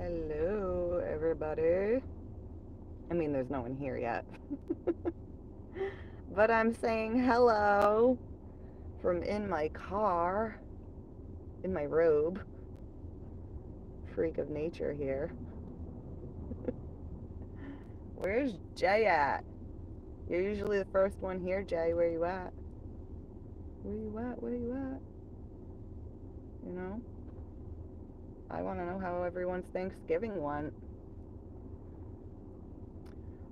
Hello, everybody. I mean, there's no one here yet. But I'm saying hello from in my car, in my robe. Freak of nature here. Where's Jay at? You're usually the first one here, Jay. Where you at? Where you at? Where you at? You know? I want to know how everyone's Thanksgiving went.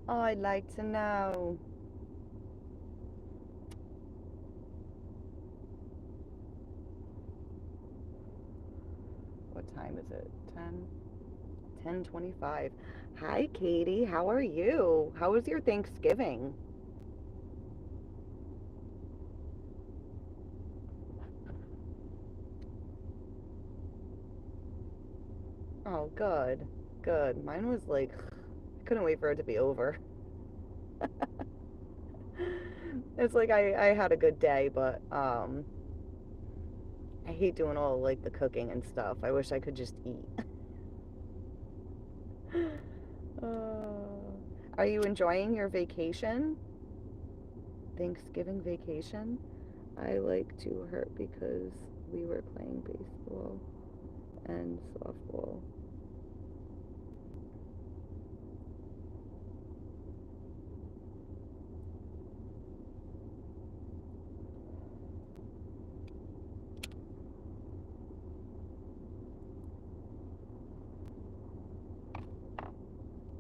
Oh, I'd like to know. What time is it? 10:25. Hi, Katie. How are you? How was your Thanksgiving? Oh, good. Good. Mine was like, I couldn't wait for it to be over. It's like I had a good day, but I hate doing all like the cooking and stuff. I wish I could just eat. Are you enjoying your vacation? Thanksgiving vacation? I like to hurt because we were playing baseball and softball.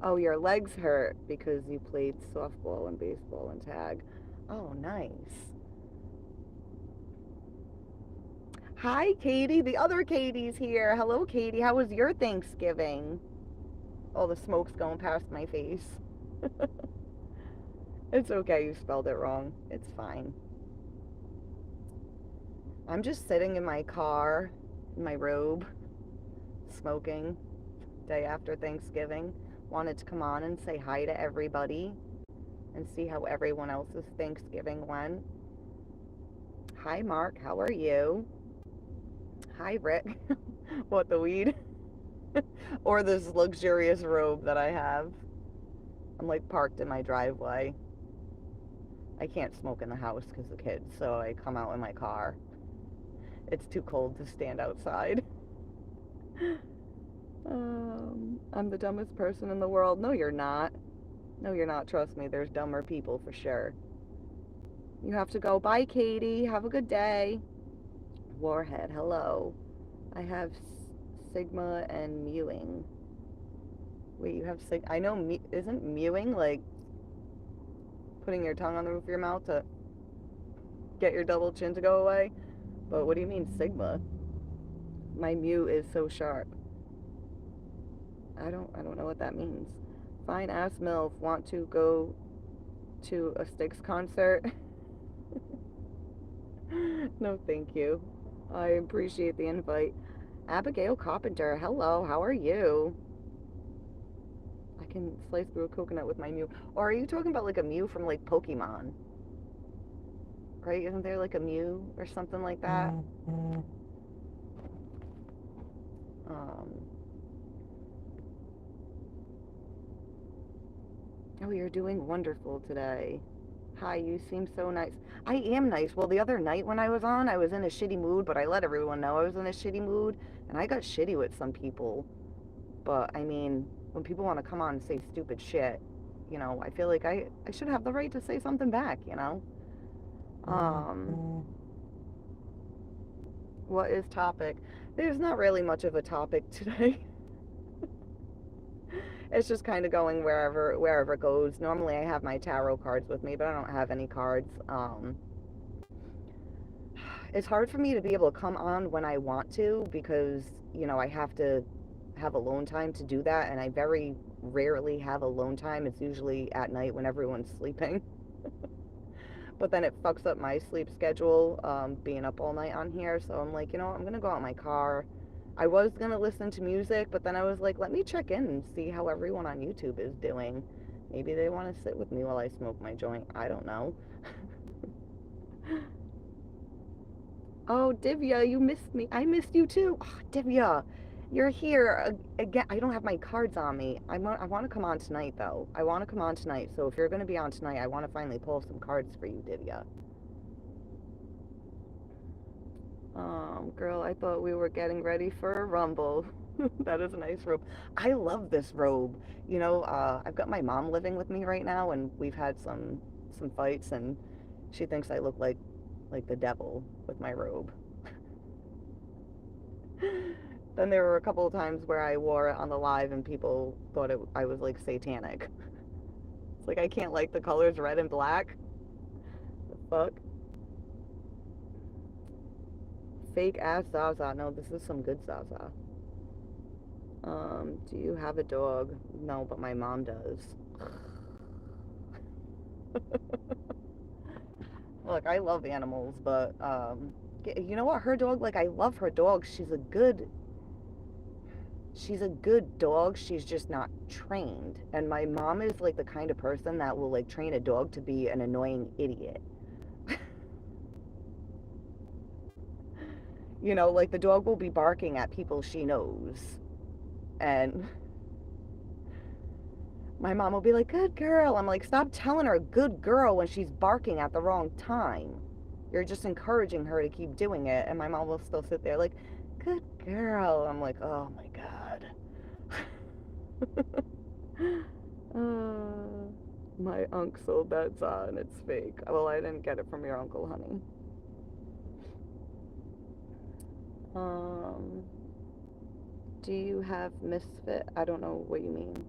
Oh, your legs hurt because you played softball and baseball and tag. Oh, nice. Hi, Katie. The other Katie's here. Hello, Katie. How was your Thanksgiving? All the smoke's going past my face. It's okay. You spelled it wrong. It's fine. I'm just sitting in my car, in my robe, smoking, day after Thanksgiving. Wanted to come on and say hi to everybody and see how everyone else's Thanksgiving went. Hi, Mark. How are you? Hi, Rick. What, the weed? Or this luxurious robe that I have. I'm like parked in my driveway. I can't smoke in the house because of the kids, so I come out in my car. It's too cold to stand outside. I'm the dumbest person in the world. No, you're not. No, you're not. Trust me, there's dumber people for sure. You have to go. Bye, Katie. Have a good day. Warhead, hello. I have Sigma and Mewing. Wait, you have I know, isn't mewing like putting your tongue on the roof of your mouth to get your double chin to go away? But what do you mean Sigma? My mew is so sharp. I don't know what that means. Fine ass MILF, want to go to a Styx concert? No, thank you. I appreciate the invite. Abigail Carpenter, hello, how are you? I can slice through a coconut with my Mew. Or are you talking about like a Mew from like Pokemon? Right? Isn't there like a Mew or something like that? Um, oh, you're doing wonderful today. Hi, you seem so nice. I am nice. Well, the other night when I was on, I was in a shitty mood, but I let everyone know I was in a shitty mood, and I got shitty with some people. But I mean, when people want to come on and say stupid shit, I feel like I should have the right to say something back. Um, what is topic? There's not really much of a topic today. It's just kind of going wherever it goes. Normally I have my tarot cards with me, but I don't have any cards. It's hard for me to be able to come on when I want to because, I have to have alone time to do that, and I very rarely have alone time. It's usually at night when everyone's sleeping. But then it fucks up my sleep schedule, being up all night on here. So I'm like, I'm gonna go out in my car. I was gonna listen to music, but then I was like, let me check in and see how everyone on YouTube is doing. Maybe they want to sit with me while I smoke my joint. I don't know. Oh, Divya, you missed me. I missed you too. Oh, Divya, You're here again. I don't have my cards on me. I want to come on tonight, though. I want to come on tonight. So if you're going to be on tonight, I want to finally pull some cards for you, Divya. Girl, I thought we were getting ready for a rumble. That is a nice robe. I love this robe. You know, I've got my mom living with me right now, and we've had some fights, and she thinks I look like the devil with my robe. Then there were a couple of times where I wore it on the live, and people thought I was like satanic. It's like I can't like the colors red and black. The fuck? Fake ass Zaza. No, this is some good Zaza. Do you have a dog? No, but my mom does. Look, I love animals, but you know what? Her dog, like, I love her dog. She's a good dog. She's just not trained. And my mom is like the kind of person that will like train a dog to be an annoying idiot. You know, like the dog will be barking at people she knows. And my mom will be like, good girl. I'm like, stop telling her good girl when she's barking at the wrong time. You're just encouraging her to keep doing it. And my mom will still sit there like, good girl. I'm like, oh my God. My uncle sold that za and it's fake. Well, I didn't get it from your uncle, honey. Do you have Misfit? I don't know what you mean.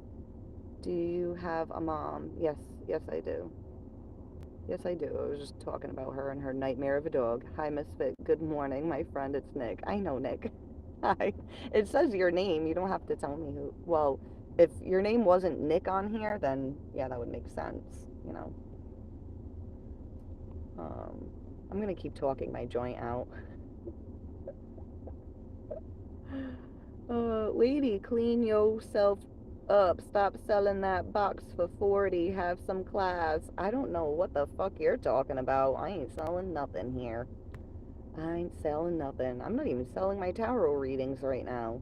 Do you have a mom? Yes, yes I do. Yes I do. I was just talking about her and her nightmare of a dog. Hi Misfit. Good morning, my friend. It's Nick. I know Nick. Hi. It says your name. You don't have to tell me who. Well, if your name wasn't Nick on here, then yeah, that would make sense, you know. I'm gonna keep talking my joint out. Lady, clean yourself up. Stop selling that box for 40. Have some class. I don't know what the fuck you're talking about. I ain't selling nothing here. I ain't selling nothing. I'm not even selling my tarot readings right now.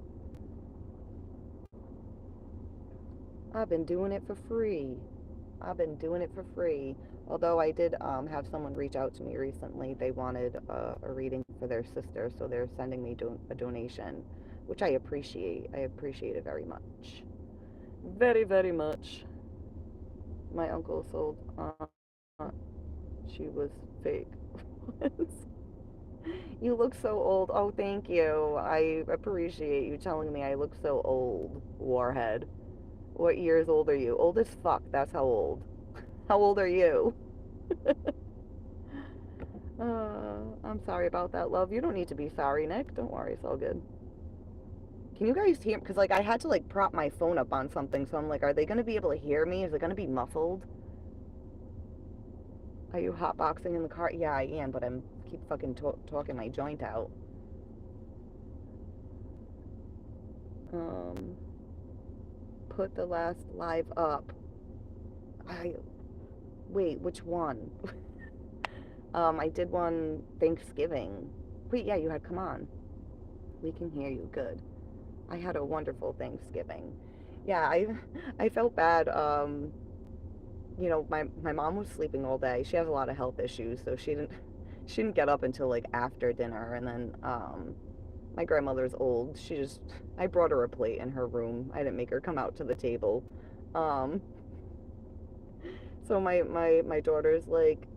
I've been doing it for free. I've been doing it for free. Although I did have someone reach out to me recently. They wanted a reading for their sister, so they're sending me a donation, which I appreciate. I appreciate it very much. Very, very much. My uncle sold, she was fake. You look so old. Oh, thank you. I appreciate you telling me I look so old, Warhead. What years old are you? Old as fuck, that's how old. How old are you? I'm sorry about that, love. You don't need to be sorry, Nick. Don't worry, it's all good. Can you guys hear? Because, like, I had to, like, prop my phone up on something, so I'm like, are they going to be able to hear me? Is it going to be muffled? Are you hotboxing in the car? Yeah, I am, but I'm keep fucking talking my joint out. Put the last live up. Wait, which one? I did one Thanksgiving. Wait, yeah, you had come on. We can hear you. Good. I had a wonderful Thanksgiving. Yeah, I felt bad. You know, my mom was sleeping all day. She has a lot of health issues, so she didn't get up until like after dinner. And then my grandmother's old. I brought her a plate in her room. I didn't make her come out to the table. Um, so my daughter's like,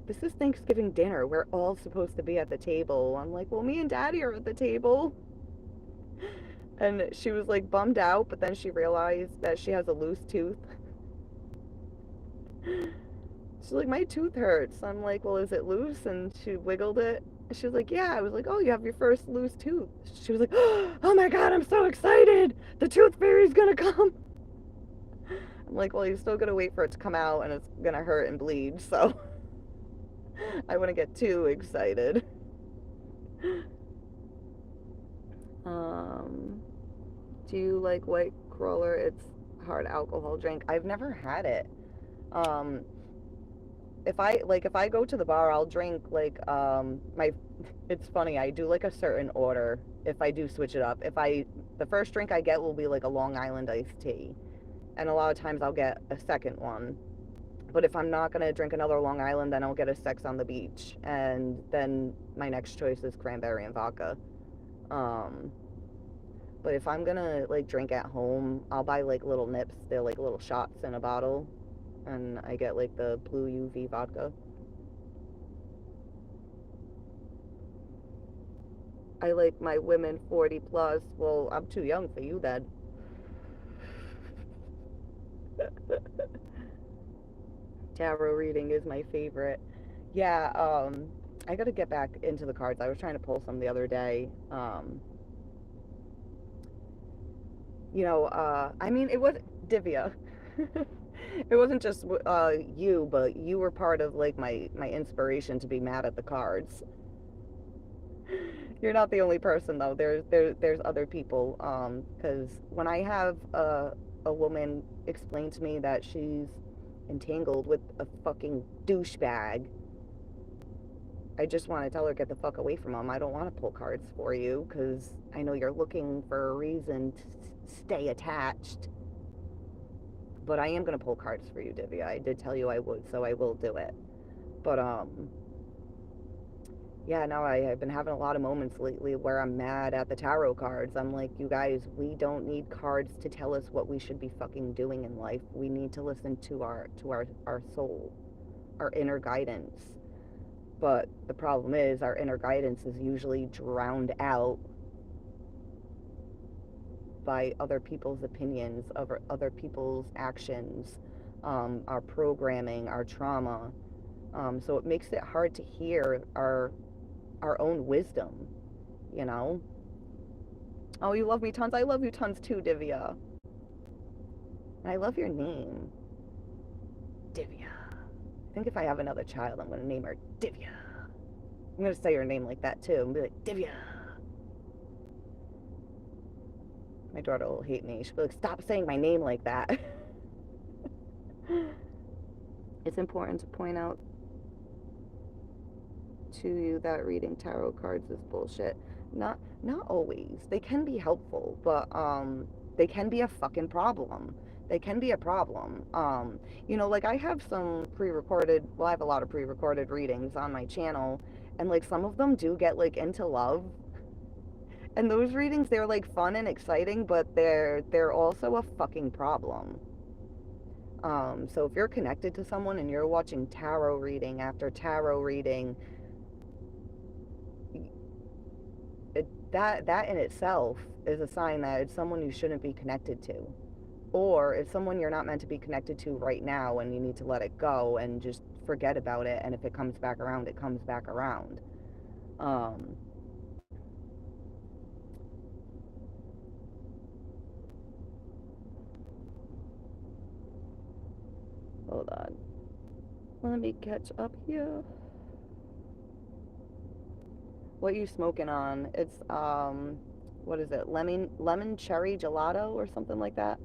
this is Thanksgiving dinner. We're all supposed to be at the table. I'm like, well, me and Daddy are at the table. And she was like bummed out, but then she realized that she has a loose tooth. She's like, my tooth hurts. I'm like, well, is it loose? And she wiggled it. She was like, yeah. I was like, oh, you have your first loose tooth. She was like, oh my God, I'm so excited. The tooth fairy's gonna come. I'm like, well, you still gotta wait for it to come out and it's gonna hurt and bleed. So I wouldn't get too excited. Do you like White Crawler? It's hard alcohol drink. I've never had it. Um, if I go to the bar, I'll drink like my. It's funny. I do like a certain order. if I do switch it up. The first drink I get will be like a Long Island iced tea, and a lot of times I'll get a second one. But if I'm not gonna drink another Long Island, then I'll get a Sex on the Beach, and then my next choice is cranberry and vodka. Um, but if I'm gonna like drink at home, I'll buy like little nips. They're like little shots in a bottle, and I get like the blue UV vodka. I like my women 40 plus. Well, I'm too young for you then. Tarot reading is my favorite. Yeah, I gotta get back into the cards. I was trying to pull some the other day. I mean, it was Divya. It wasn't just you, but you were part of like my inspiration to be mad at the cards. You're not the only person though. There's other people. Because when I have a woman explain to me that she's entangled with a fucking douchebag, I just want to tell her, get the fuck away from him. I don't want to pull cards for you because I know you're looking for a reason to stay attached. But I am going to pull cards for you, Divya. I did tell you I would, so I will do it. But, yeah, no, I've been having a lot of moments lately where I'm mad at the tarot cards. I'm like, you guys, we don't need cards to tell us what we should be fucking doing in life. We need to listen to our soul, our inner guidance. But the problem is our inner guidance is usually drowned out by other people's opinions, of other people's actions, our programming, our trauma. So it makes it hard to hear our own wisdom, you know? Oh, you love me tons. I love you tons too, Divya. And I love your name, Divya. I think if I have another child, I'm going to name her Divya. I'm going to say her name like that too and be like, Divya. My daughter will hate me. She'll be like, stop saying my name like that. It's important to point out to you that reading tarot cards is bullshit. Not always. They can be helpful, but they can be a fucking problem. They can be a problem. Like I have some pre-recorded, well, I have a lot of pre-recorded readings on my channel, and like some of them do get like into love. And those readings, they're like fun and exciting, but they're also a fucking problem. So if you're connected to someone and you're watching tarot reading after tarot reading, that in itself is a sign that it's someone you shouldn't be connected to, or it's someone you're not meant to be connected to right now, and you need to let it go and just forget about it. And if it comes back around, it comes back around. Hold on, let me catch up here. What you smoking on? It's what is it? Lemon cherry gelato or something like that?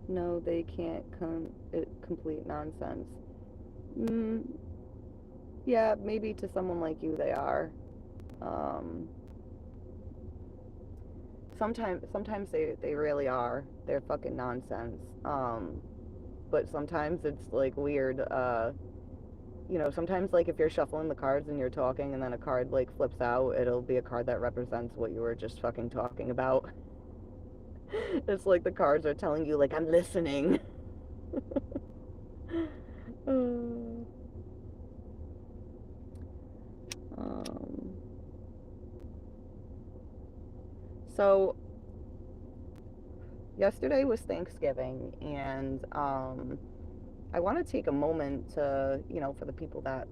No, they can't complete nonsense. Mm, yeah, maybe to someone like you they are. Um, sometimes they really are. They're fucking nonsense. But sometimes it's like weird. Sometimes like if you're shuffling the cards and you're talking and then a card like flips out, it'll be a card that represents what you were just fucking talking about. It's like the cards are telling you like, I'm listening. um, so yesterday was Thanksgiving, and I want to take a moment to, for the people that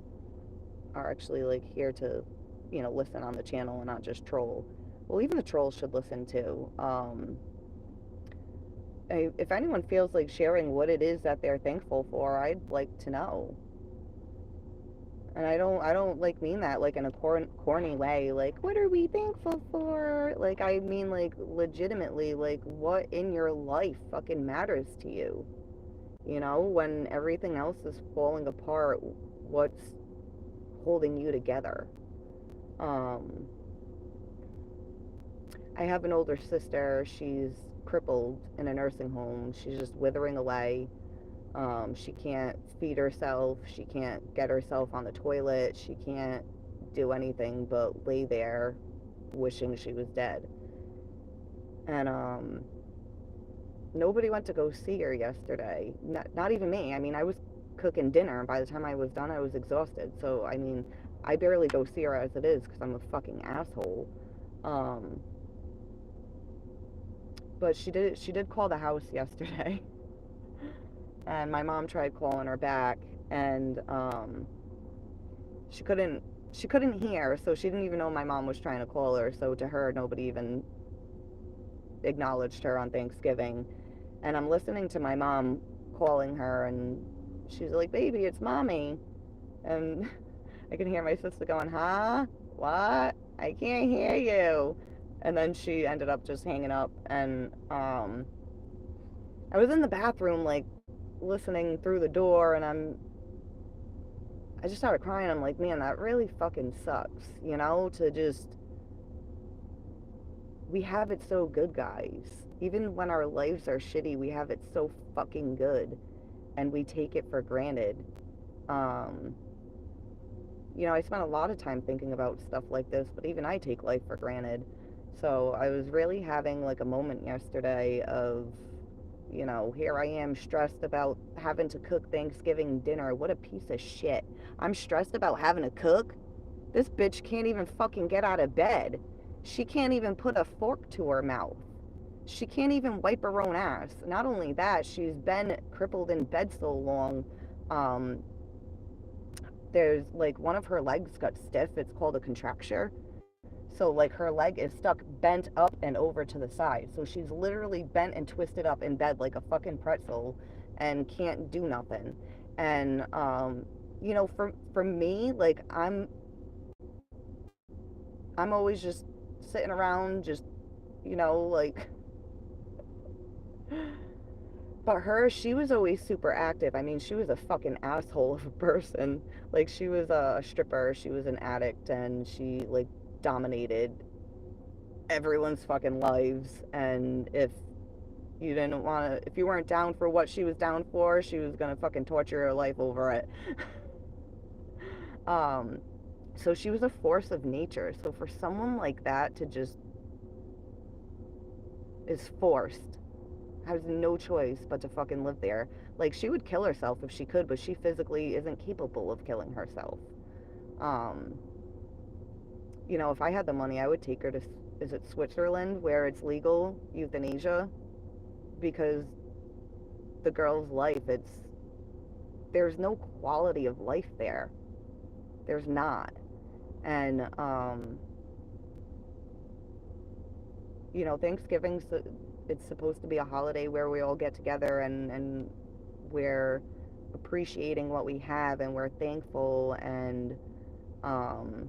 are actually like here to, listen on the channel and not just troll. Well, even the trolls should listen too. If anyone feels like sharing what it is that they're thankful for, I'd like to know. And I don't like mean that like in a corny way. Like, what are we thankful for? Like, I mean like legitimately, like what in your life fucking matters to you? When everything else is falling apart, what's holding you together? Um, I have an older sister. She's crippled in a nursing home. She's just withering away. She can't feed herself. She can't get herself on the toilet. She can't do anything but lay there wishing she was dead. And nobody went to go see her yesterday. Not even me. I mean, I was cooking dinner, and by the time I was done, I was exhausted. So, I mean, I barely go see her as it is because I'm a fucking asshole. Um, but she did call the house yesterday, and my mom tried calling her back, and she couldn't she couldn't hear, so she didn't even know my mom was trying to call her. So to her, nobody even acknowledged her on Thanksgiving. And I'm listening to my mom calling her, and she's like, "Baby, it's mommy." And I can hear my sister going, "Huh? What? I can't hear you." And then she ended up just hanging up. And I was in the bathroom, like, listening through the door, and I just started crying. I'm like, man, that really fucking sucks, to just, we have it so good, guys. Even when our lives are shitty, we have it so fucking good, and we take it for granted. Um, I spent a lot of time thinking about stuff like this, but even I take life for granted. So I was really having like a moment yesterday of, here I am stressed about having to cook Thanksgiving dinner. What a piece of shit. I'm stressed about having to cook. This bitch can't even fucking get out of bed. She can't even put a fork to her mouth. She can't even wipe her own ass. Not only that, she's been crippled in bed so long. Um, there's like one of her legs got stiff. It's called a contracture. So like her leg is stuck bent up and over to the side. So she's literally bent and twisted up in bed like a fucking pretzel and can't do nothing. And for me, like I'm always just sitting around just, like, but her, she was always super active. I mean, she was a fucking asshole of a person. Like, she was a stripper, she was an addict, and she, like, dominated everyone's fucking lives. And if you weren't down for what she was down for, she was gonna fucking torture your life over it. um, so she was a force of nature. So for someone like that to just is forced, has no choice but to fucking live there. Like, she would kill herself if she could, but she physically isn't capable of killing herself. Um, if I had the money, I would take her to, is it Switzerland, where it's legal euthanasia? Because the girl's life, there's no quality of life there. There's not. And, Thanksgiving's, it's supposed to be a holiday where we all get together and we're appreciating what we have and we're thankful. And um,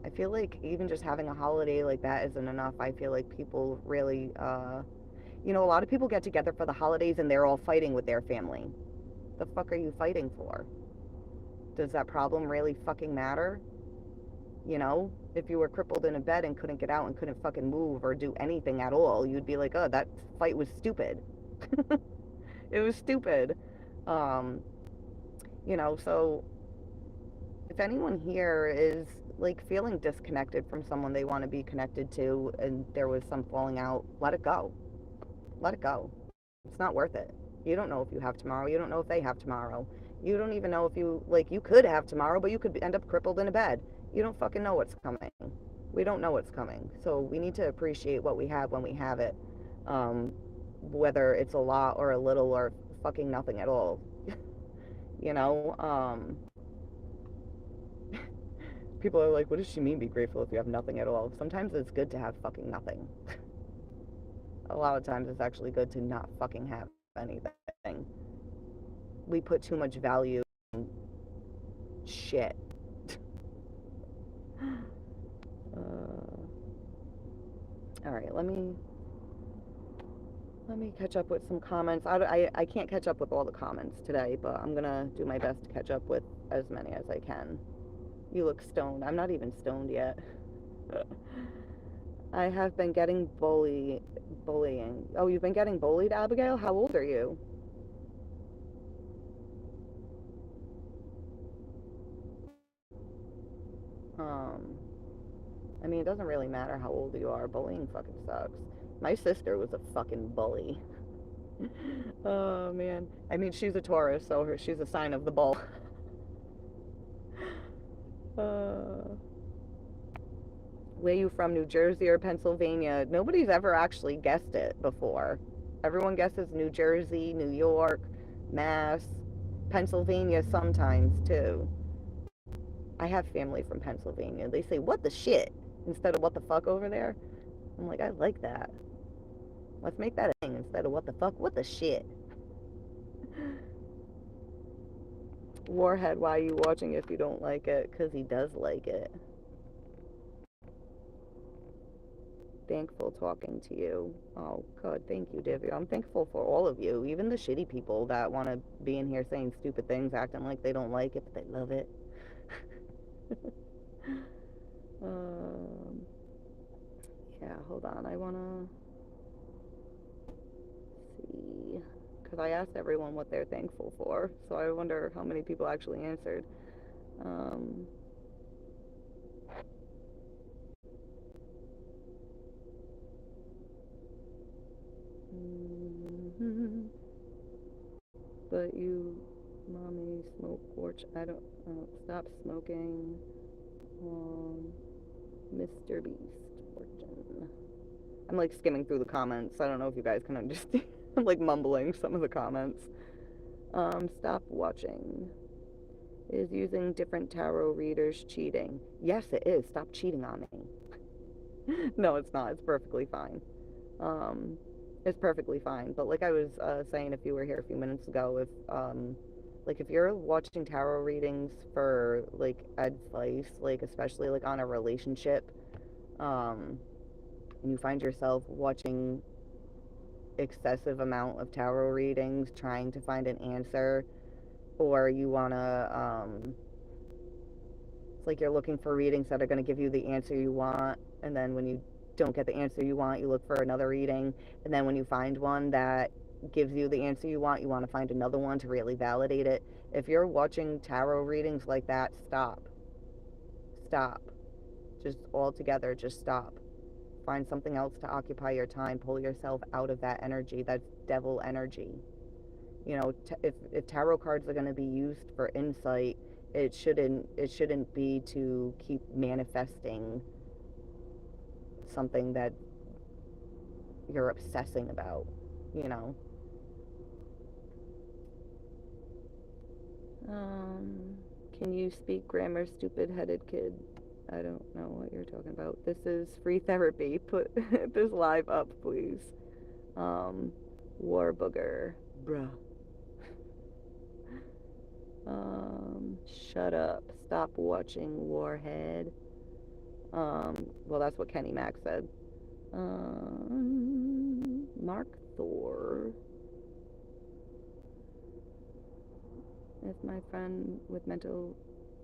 I feel like even just having a holiday like that isn't enough. I feel like people really, a lot of people get together for the holidays and they're all fighting with their family. The fuck are you fighting for? Does that problem really fucking matter? If you were crippled in a bed and couldn't get out and couldn't fucking move or do anything at all, you'd be like, oh, that fight was stupid. It was stupid. Um, so if anyone here is like feeling disconnected from someone they want to be connected to and there was some falling out, let it go. Let it go. It's not worth it. You don't know if you have tomorrow. You don't know if they have tomorrow. You don't even know if you could have tomorrow, but you could end up crippled in a bed. You don't fucking know what's coming. We don't know what's coming. So we need to appreciate what we have when we have it. Um, whether it's a lot or a little or fucking nothing at all. you know, um, People are like, what does she mean be grateful if you have nothing at all? Sometimes it's good to have fucking nothing. A lot of times it's actually good to not fucking have anything. We put too much value in shit. All right, let me catch up with some comments. I can't catch up with all the comments today, but I'm gonna do my best to catch up with as many as I can. You look stoned. I'm not even stoned yet. I have been getting bullying. Oh, you've been getting bullied, Abigail? How old are you? Um, I mean, it doesn't really matter how old you are. Bullying fucking sucks. My sister was a fucking bully. Oh, man. I mean, she's a Taurus, so she's a sign of the bull. Uh, where you from, New Jersey or Pennsylvania? Nobody's ever actually guessed it before. Everyone guesses New Jersey, New York, Mass, Pennsylvania sometimes too. I have family from Pennsylvania. They say, what the shit? Instead of what the fuck over there. I'm like, I like that. Let's make that a thing instead of what the fuck, what the shit. Warhead, why are you watching if you don't like it? Because he does like it. Thankful talking to you. Oh, good. Thank you, Divya. I'm thankful for all of you, even the shitty people that want to be in here saying stupid things, acting like they don't like it, but they love it. um, yeah, hold on. I want to see. Because I asked everyone what they're thankful for, so I wonder how many people actually answered. Um, but you, mommy, smoke porch. I don't stop smoking. Mr. Beast fortune. I'm like skimming through the comments. I don't know if you guys can understand. I'm like mumbling some of the comments. Stop watching. Is using different tarot readers cheating? Yes, it is. Stop cheating on me. No, it's not. It's perfectly fine. Um, it's perfectly fine. But like I was saying, if you were here a few minutes ago, like if you're watching tarot readings for like advice, like especially like on a relationship, and you find yourself watching excessive amount of tarot readings trying to find an answer, or you want to it's like you're looking for readings that are going to give you the answer you want, and then when you don't get the answer you want, you look for another reading, and then when you find one that gives you the answer you want to find another one to really validate it. If you're watching tarot readings like that, stop, just altogether, just stop. Find something else to occupy your time. Pull yourself out of that energy. That's devil energy. You know, if tarot cards are going to be used for insight, it shouldn't be to keep manifesting something that you're obsessing about, you know. Um, can you speak grammar, stupid headed kid? I don't know what you're talking about. This is free therapy. Put this live up, please. War booger. Bruh. Shut up. Stop watching Warhead. Well, that's what Kenny Mac said. Mark Thor. If my friend with mental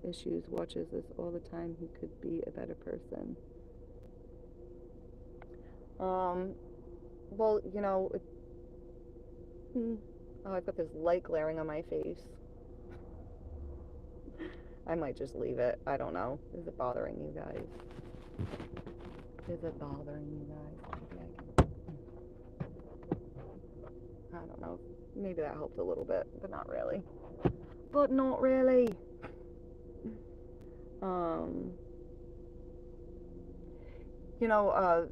issues watches this all the time, he could be a better person. Well, you know, oh, I've got this light glaring on my face. I might just leave it. I don't know. Is it bothering you guys? Is it bothering you guys? Maybe I don't know. Maybe that helped a little bit, but not really. But not really. You know,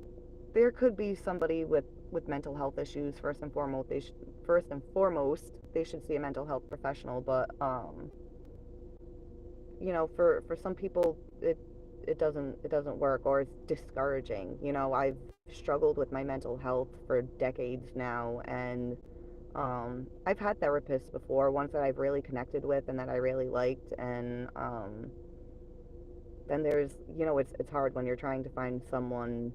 there could be somebody with mental health issues. First and foremost, they should see a mental health professional. But you know, for some people, it doesn't work, or it's discouraging. You know, I've struggled with my mental health for decades now, and I've had therapists before, ones that I've really connected with and that I really liked, and then there's, you know, it's hard when you're trying to find someone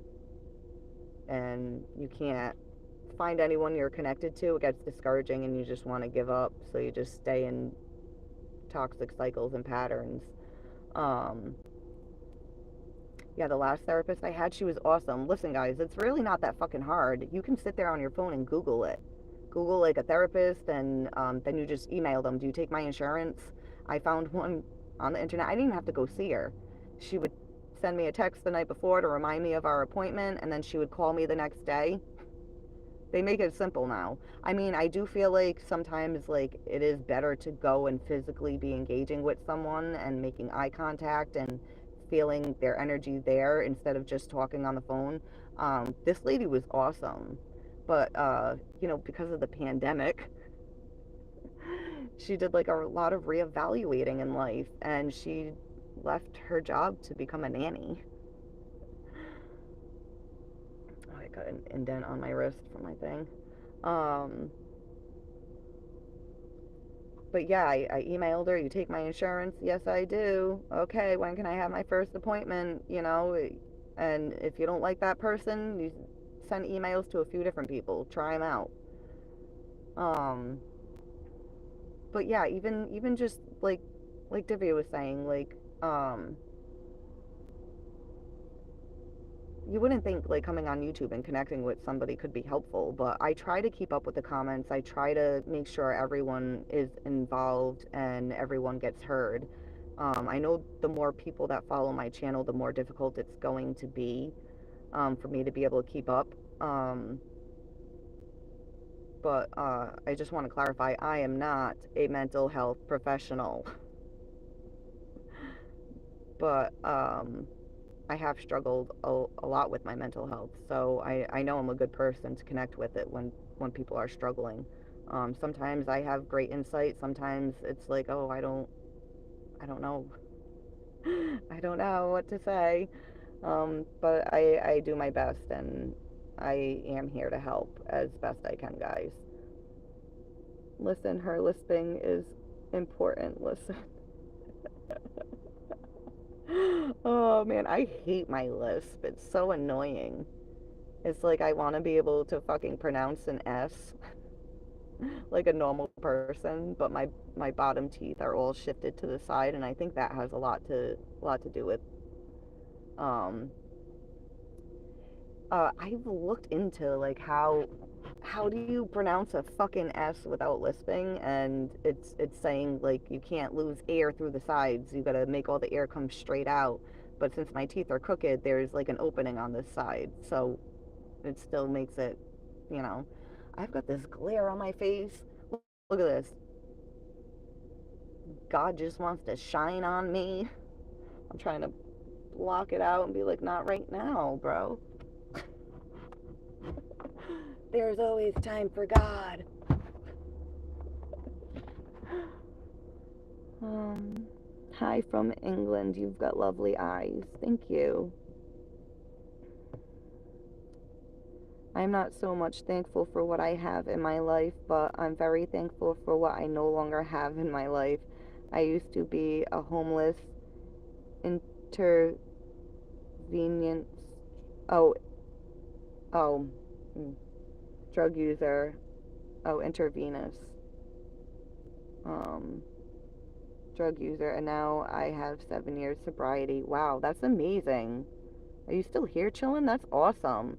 and you can't find anyone you're connected to. It gets discouraging and you just want to give up, so you just stay in toxic cycles and patterns. Um, yeah, the last therapist I had, she was awesome. Listen, guys, it's really not that fucking hard. You can sit there on your phone and Google it. Google like a therapist, and then you just email them. Do you take my insurance? I found one on the internet. I didn't even have to go see her. She would send me a text the night before to remind me of our appointment, and then she would call me the next day. They make it simple now. I mean, I do feel like sometimes like it is better to go and physically be engaging with someone and making eye contact and feeling their energy there instead of just talking on the phone. This lady was awesome, but because of the pandemic, she did like a lot of reevaluating in life, and she left her job to become a nanny. Oh, I got an indent on my wrist from my thing. Um, But yeah, I emailed her, you take my insurance? Yes, I do. Okay, when can I have my first appointment? And if you don't like that person, you send emails to a few different people. Try them out. Um, but yeah, even just like Divya was saying, um, you wouldn't think like coming on YouTube and connecting with somebody could be helpful, but I try to keep up with the comments. I try to make sure everyone is involved and everyone gets heard. I know the more people that follow my channel, the more difficult it's going to be for me to be able to keep up. Um, but I just want to clarify, I am not a mental health professional, but I have struggled a lot with my mental health, so I know I'm a good person to connect with it when people are struggling. Sometimes I have great insight. Sometimes it's like, oh, I don't know, I don't know what to say. But I do my best, and I am here to help as best I can, guys. Listen, her lisping is important. Listen. Oh man, I hate my lisp. It's so annoying. It's like I want to be able to fucking pronounce an S like a normal person, but my bottom teeth are all shifted to the side, and I think that has a lot to do with um I've looked into like how do you pronounce a fucking S without lisping, and it's saying like you can't lose air through the sides. You got to make all the air come straight out. But since my teeth are crooked, there's like an opening on this side. So it still makes it, you know. I've got this glare on my face. Look at this. God just wants to shine on me. I'm trying to block it out and be like, not right now, bro. There's always time for God. Um, Hi from England. You've got lovely eyes. Thank you. I'm not so much thankful for what I have in my life, but I'm very thankful for what I no longer have in my life. I used to be a homeless, intervenient, oh, oh, mm, drug user, oh, intravenous, um, drug user, and now I have 7 years sobriety. Wow, that's amazing. Are you still here chilling? That's awesome.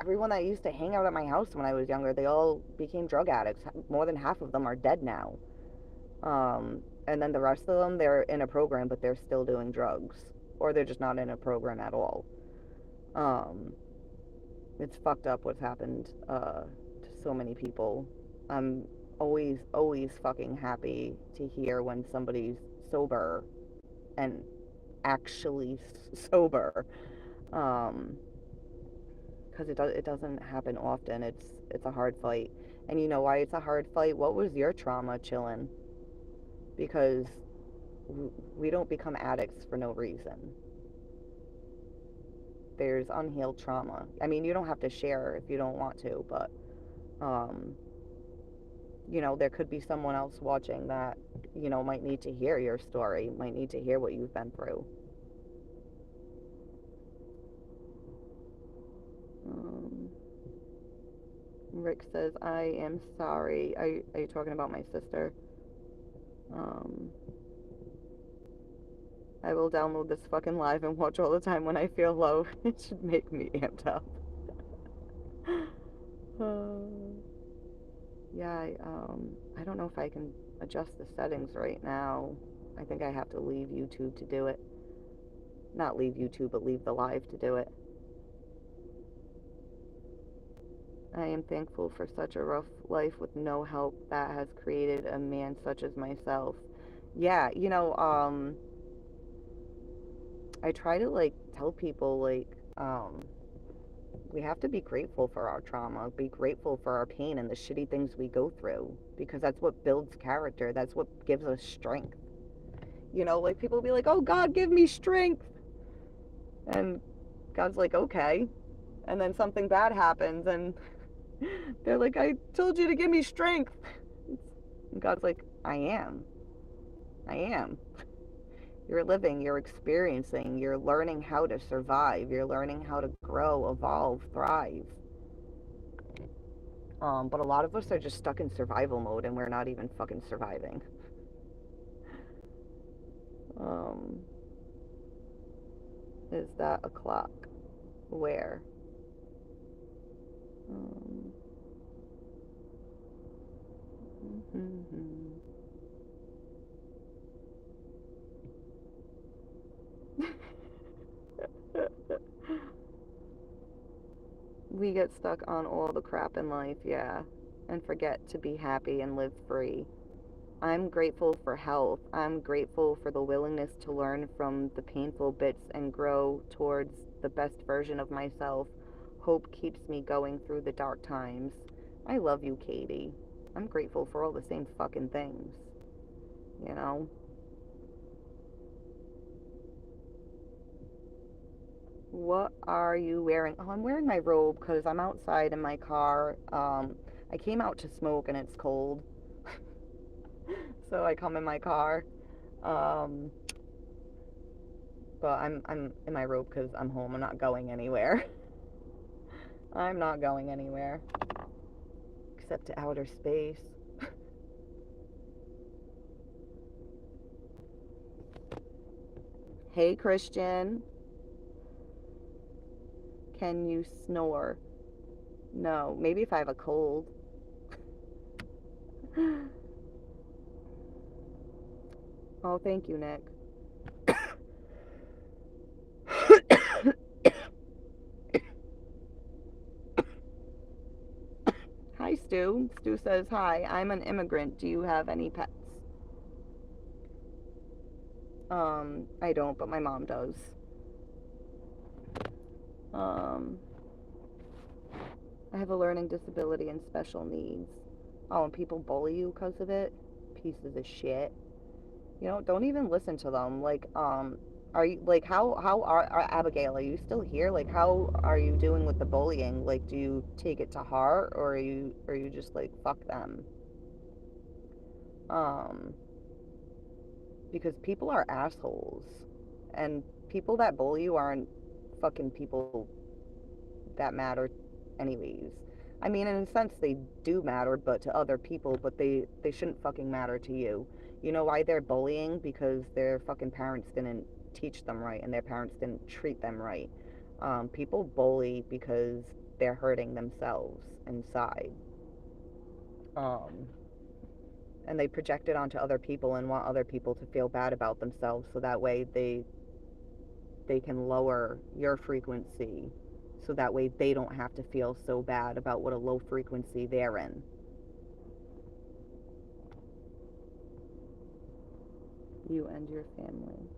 Everyone that used to hang out at my house when I was younger, they all became drug addicts. More than half of them are dead now. And then the rest of them, they're in a program, but they're still doing drugs. Or they're just not in a program at all. Um, it's fucked up what's happened to so many people. I'm always fucking happy to hear when somebody's sober and actually sober. Um, because it doesn't happen often. It's a hard fight, and you know why it's a hard fight. What was your trauma, chillin'? Because we don't become addicts for no reason. There's unhealed trauma. I mean, you don't have to share if you don't want to, but um, there could be someone else watching that might need to hear your story, might need to hear what you've been through. Um, Rick says, "I am sorry." Are you talking about my sister? Um, I will download this fucking live and watch all the time when I feel low. It should make me amped up. Yeah, I don't know if I can adjust the settings right now. I think I have to leave YouTube to do it. Not leave YouTube, but leave the live to do it. I am thankful for such a rough life with no help that has created a man such as myself. Yeah, I try to like tell people we have to be grateful for our trauma, be grateful for our pain and the shitty things we go through because that's what builds character. That's what gives us strength. Like people be like, "Oh God, give me strength." And God's like, "Okay." And then something bad happens and they're like, "I told you to give me strength." And God's like, "I am. I am. You're living, you're experiencing, you're learning how to survive, you're learning how to grow, evolve, thrive." But a lot of us are just stuck in survival mode and we're not even fucking surviving. Um, is that a clock? Where? Um, we get stuck on all the crap in life, yeah, and forget to be happy and live free. I'm grateful for health. I'm grateful for the willingness to learn from the painful bits and grow towards the best version of myself. Hope keeps me going through the dark times. I love you, Katie. I'm grateful for all the same fucking things, you know? What are you wearing? Oh, I'm wearing my robe because I'm outside in my car. I came out to smoke and it's cold, so I come in my car. Um, but I'm in my robe because I'm home. I'm not going anywhere. I'm not going anywhere except to outer space. Hey, Christian, can you snore? No, maybe if I have a cold. Oh, thank you, Nick. Hi, Stu. Stu says, "Hi, I'm an immigrant. Do you have any pets?" I don't, but my mom does. Um, I have a learning disability and special needs. Oh, and people bully you because of it? Pieces of shit. Don't even listen to them. Are you like how are Abigail? Are you still here? Like, how are you doing with the bullying? Like, do you take it to heart, or are you just like fuck them? Um, because people are assholes, and people that bully you aren't fucking people that matter anyways. I mean, in a sense they do matter, but to other people, but they shouldn't fucking matter to you. You know why they're bullying? Because their fucking parents didn't teach them right and their parents didn't treat them right. People bully because they're hurting themselves inside. Um, and they project it onto other people and want other people to feel bad about themselves so that way they can lower your frequency so that way they don't have to feel so bad about what a low frequency they're in. You and your family.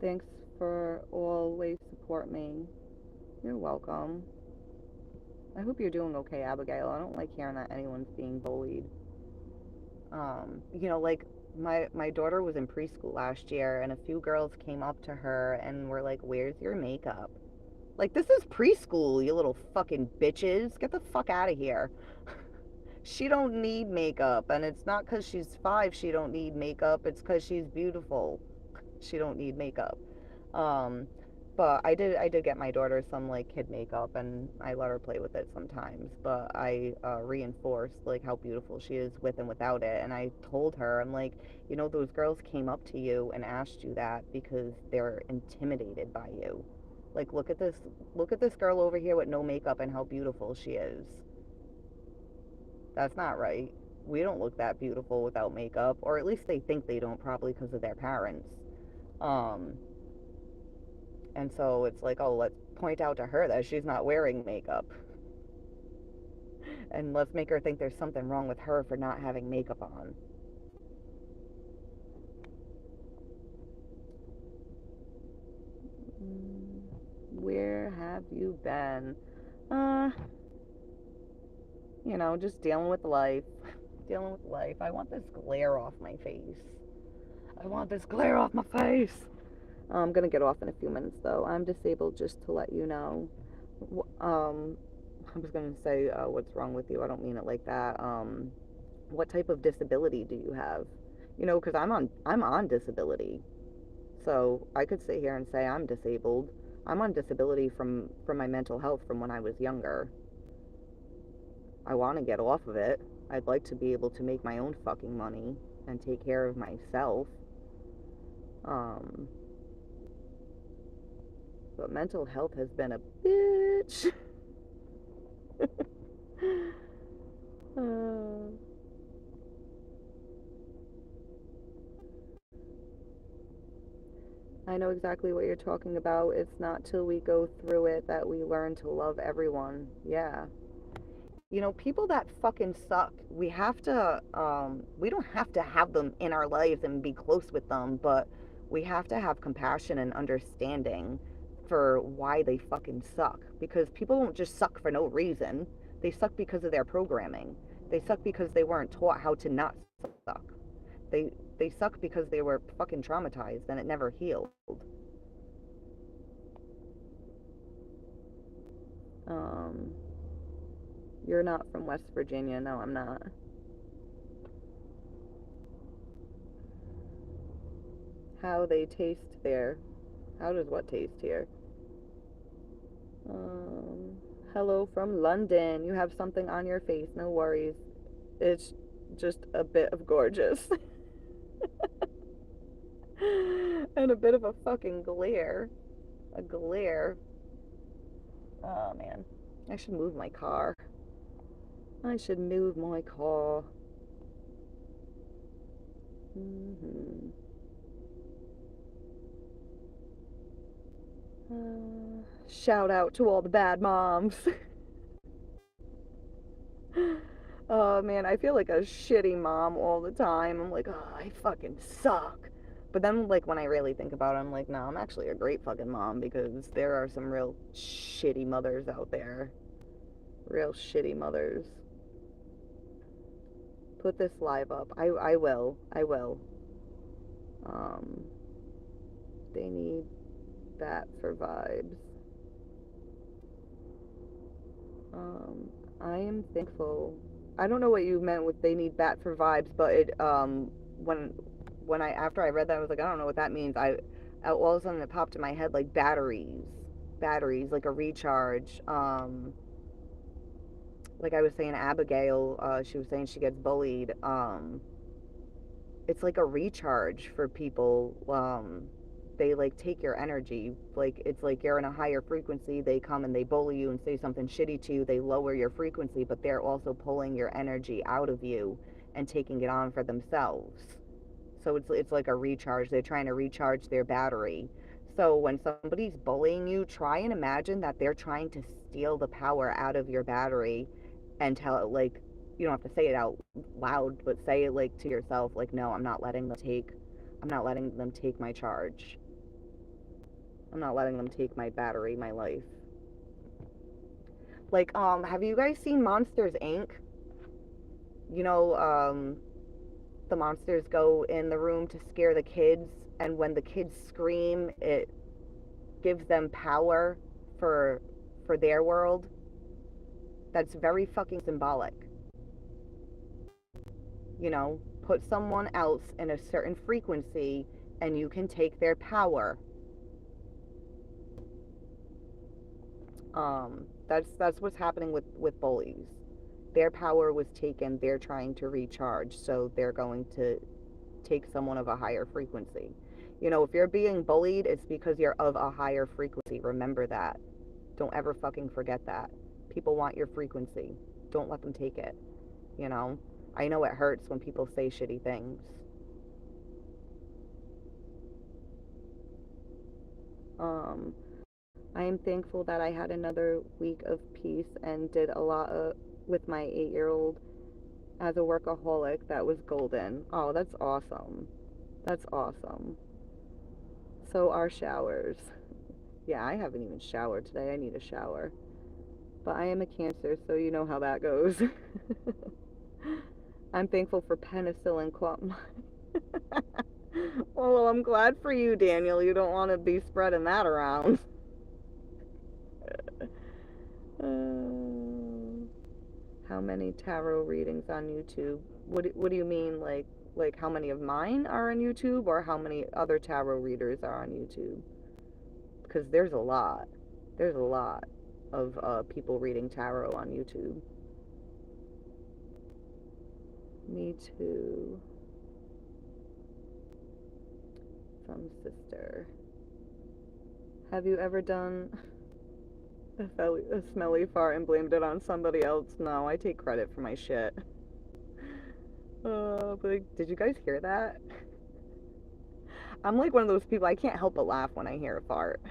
Thanks for always support me. You're welcome. I hope you're doing okay, Abigail. I don't like hearing that anyone's being bullied. Like my daughter was in preschool last year and a few girls came up to her and were like, "Where's your makeup?" Like, this is preschool, you little fucking bitches. Get the fuck out of here. She don't need makeup, and it's not because she's 5 she don't need makeup. It's because she's beautiful. She don't need makeup. Um, But I did get my daughter some like kid makeup, and I let her play with it sometimes. But I reinforced like how beautiful she is with and without it. And I told her, I'm like, those girls came up to you and asked you that because they're intimidated by you. Like, look at this girl over here with no makeup and how beautiful she is. That's not right. We don't look that beautiful without makeup, or at least they think they don't, probably because of their parents. Um, and so it's like, oh, let's point out to her that she's not wearing makeup, and let's make her think there's something wrong with her for not having makeup on. Where have you been? Uh, just dealing with life. Dealing with life. I want this glare off my face. I want this glare off my face. I'm gonna get off in a few minutes though. I'm disabled, just to let you know. I was gonna say, what's wrong with you? I don't mean it like that. What type of disability do you have? Because I'm on disability, so I could sit here and say I'm disabled. I'm on disability from my mental health from when I was younger. I want to get off of it. I'd like to be able to make my own fucking money and take care of myself. Um, but mental health has been a bitch. uh, I know exactly what you're talking about. It's not till we go through it that we learn to love everyone. Yeah. People that fucking suck, we don't have to have them in our lives and be close with them, but we have to have compassion and understanding for why they fucking suck. Because people don't just suck for no reason. They suck because of their programming. They suck because they weren't taught how to not suck. They they suck because they were fucking traumatized and it never healed. Um, you're not from West Virginia. No, I'm not. How they taste there. How does what taste here? Um, hello from London. You have something on your face. No worries. It's just a bit of gorgeous. And a bit of a fucking glare. A glare. Oh, man. I should move my car. I should move my car. Mm-hmm. Shout out to all the bad moms. Oh man, I feel like a shitty mom all the time. I'm like, oh, I fucking suck. But then, like, when I really think about it, I'm like, no, I'm actually a great fucking mom because there are some real shitty mothers out there. Real shitty mothers. Put this live up. I will. I will. Um, they need that for vibes. Um, I am thankful. I don't know what you meant with they need bat for vibes, but when I after I read that I was like, I don't know what that means. All of a sudden it popped in my head like batteries like a recharge. Like I was saying, Abigail, she was saying she gets bullied. It's like a recharge for people. They like take your energy. Like it's like you're in a higher frequency. They come and they bully you and say something shitty to you. They lower your frequency, but they're also pulling your energy out of you and taking it on for themselves. So it's like a recharge. They're trying to recharge their battery. So when somebody's bullying you, try and imagine that they're trying to steal the power out of your battery and tell it like you don't have to say it out loud, but say it like to yourself like no, I'm not letting them take my charge. I'm not letting them take my battery, my life. Like have you guys seen Monsters Inc? You know the monsters go in the room to scare the kids, and when the kids scream it gives them power for their world. That's very fucking symbolic. Put someone else in a certain frequency and you can take their power. That's what's happening with bullies. Their power was taken. They're trying to recharge, so they're going to take someone of a higher frequency. You know, if you're being bullied, it's because you're of a higher frequency. Remember that. Don't ever fucking forget that. People want your frequency. Don't let them take it. You know, I know it hurts when people say shitty things. Um, I am thankful that I had another week of peace and did a lot with my 8-year-old as a workaholic. That was golden. Oh, that's awesome. That's awesome. So our showers. Yeah, I haven't even showered today. I need a shower. But I am a Cancer, so you know how that goes. I'm thankful for penicillin. Well, I'm glad for you, Daniel. You don't want to be spreading that around. How many tarot readings on YouTube? What do you mean, like how many of mine are on YouTube, or how many other tarot readers are on YouTube? Because there's a lot. There's a lot of people reading tarot on YouTube. Me too. From sister. Have you ever done a smelly fart and blamed it on somebody else? No, I take credit for my shit. But like, did you guys hear that? I'm like one of those people, I can't help but laugh when I hear a fart.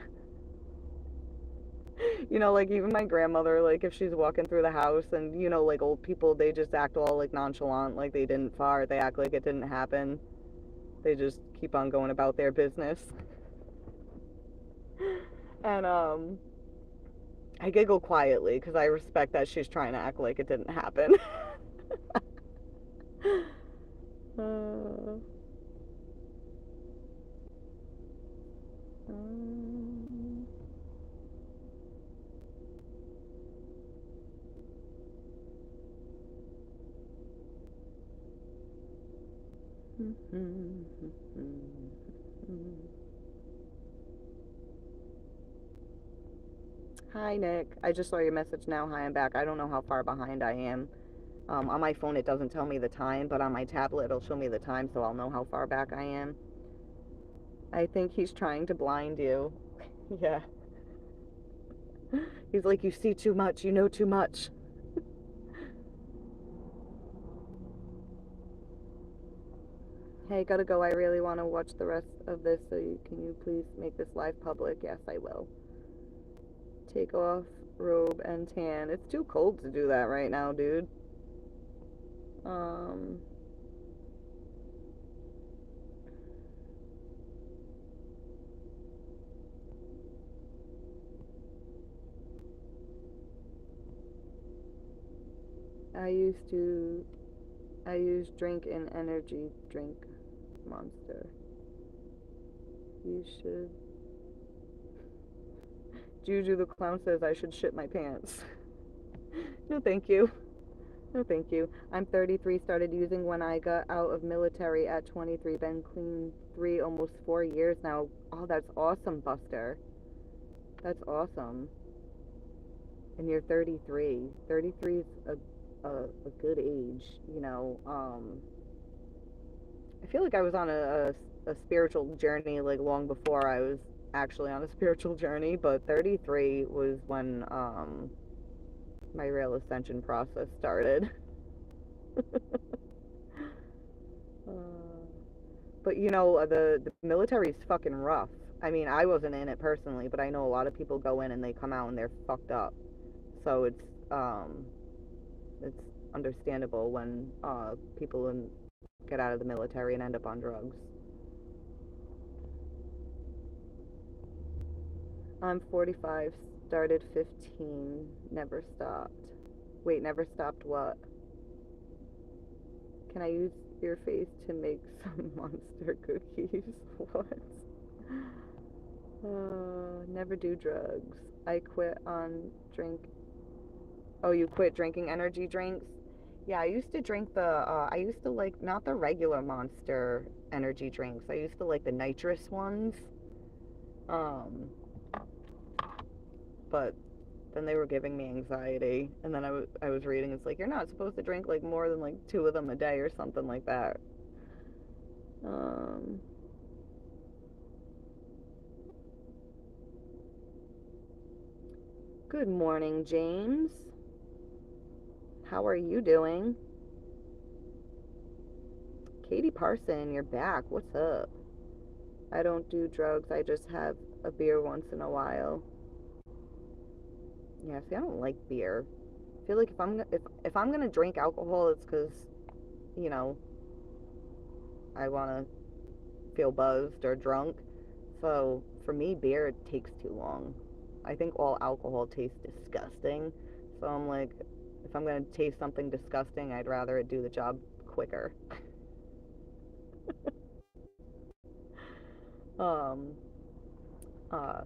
You know, like even my grandmother, like if she's walking through the house and, you know, like old people, they just act all like nonchalant, like they didn't fart. They act like it didn't happen. They just keep on going about their business. And I giggle quietly because I respect that she's trying to act like it didn't happen. uh, um, Hi, Nick. I just saw your message now. Hi, I'm back. I don't know how far behind I am. On my phone, it doesn't tell me the time, but on my tablet, it'll show me the time, so I'll know how far back I am. I think he's trying to blind you. Yeah. He's like, you see too much, you know too much. Hey, gotta go. I really want to watch the rest of this, so can you please make this live public? Yes, I will. Take off robe and tan. It's too cold to do that right now, dude. I used to I use drink and energy drink Monster. You should. Juju the clown says I should shit my pants. No, thank you. No, thank you. I'm 33, started using when I got out of military at 23, been clean almost 4 years now. Oh, that's awesome, Buster. That's awesome. And you're 33. 33 is a good age, you know. I feel like I was on a spiritual journey like long before I was actually on a spiritual journey, but 33 was when my real ascension process started. But you know, the military is fucking rough. I mean, I wasn't in it personally, but I know a lot of people go in and they come out and they're fucked up. So it's understandable when people get out of the military and end up on drugs. I'm 45, started 15, never stopped. Wait, never stopped what? Can I use your face to make some monster cookies? What? Never do drugs. I quit on drink. Oh, you quit drinking energy drinks? Yeah, I used to drink I used to like, not the regular monster energy drinks. I used to like the nitrous ones. Um, but then they were giving me anxiety. And then I was reading, it's like, you're not supposed to drink like more than like 2 of them a day or something like that. Um, Good morning, James. How are you doing? Katie Parson, you're back. What's up? I don't do drugs. I just have a beer once in a while. Yeah, see, I don't like beer. I feel like if I'm gonna drink alcohol, it's because you know I want to feel buzzed or drunk. So for me, beer takes too long. I think all alcohol tastes disgusting. So I'm like, if I'm gonna taste something disgusting, I'd rather it do the job quicker. Um, uh,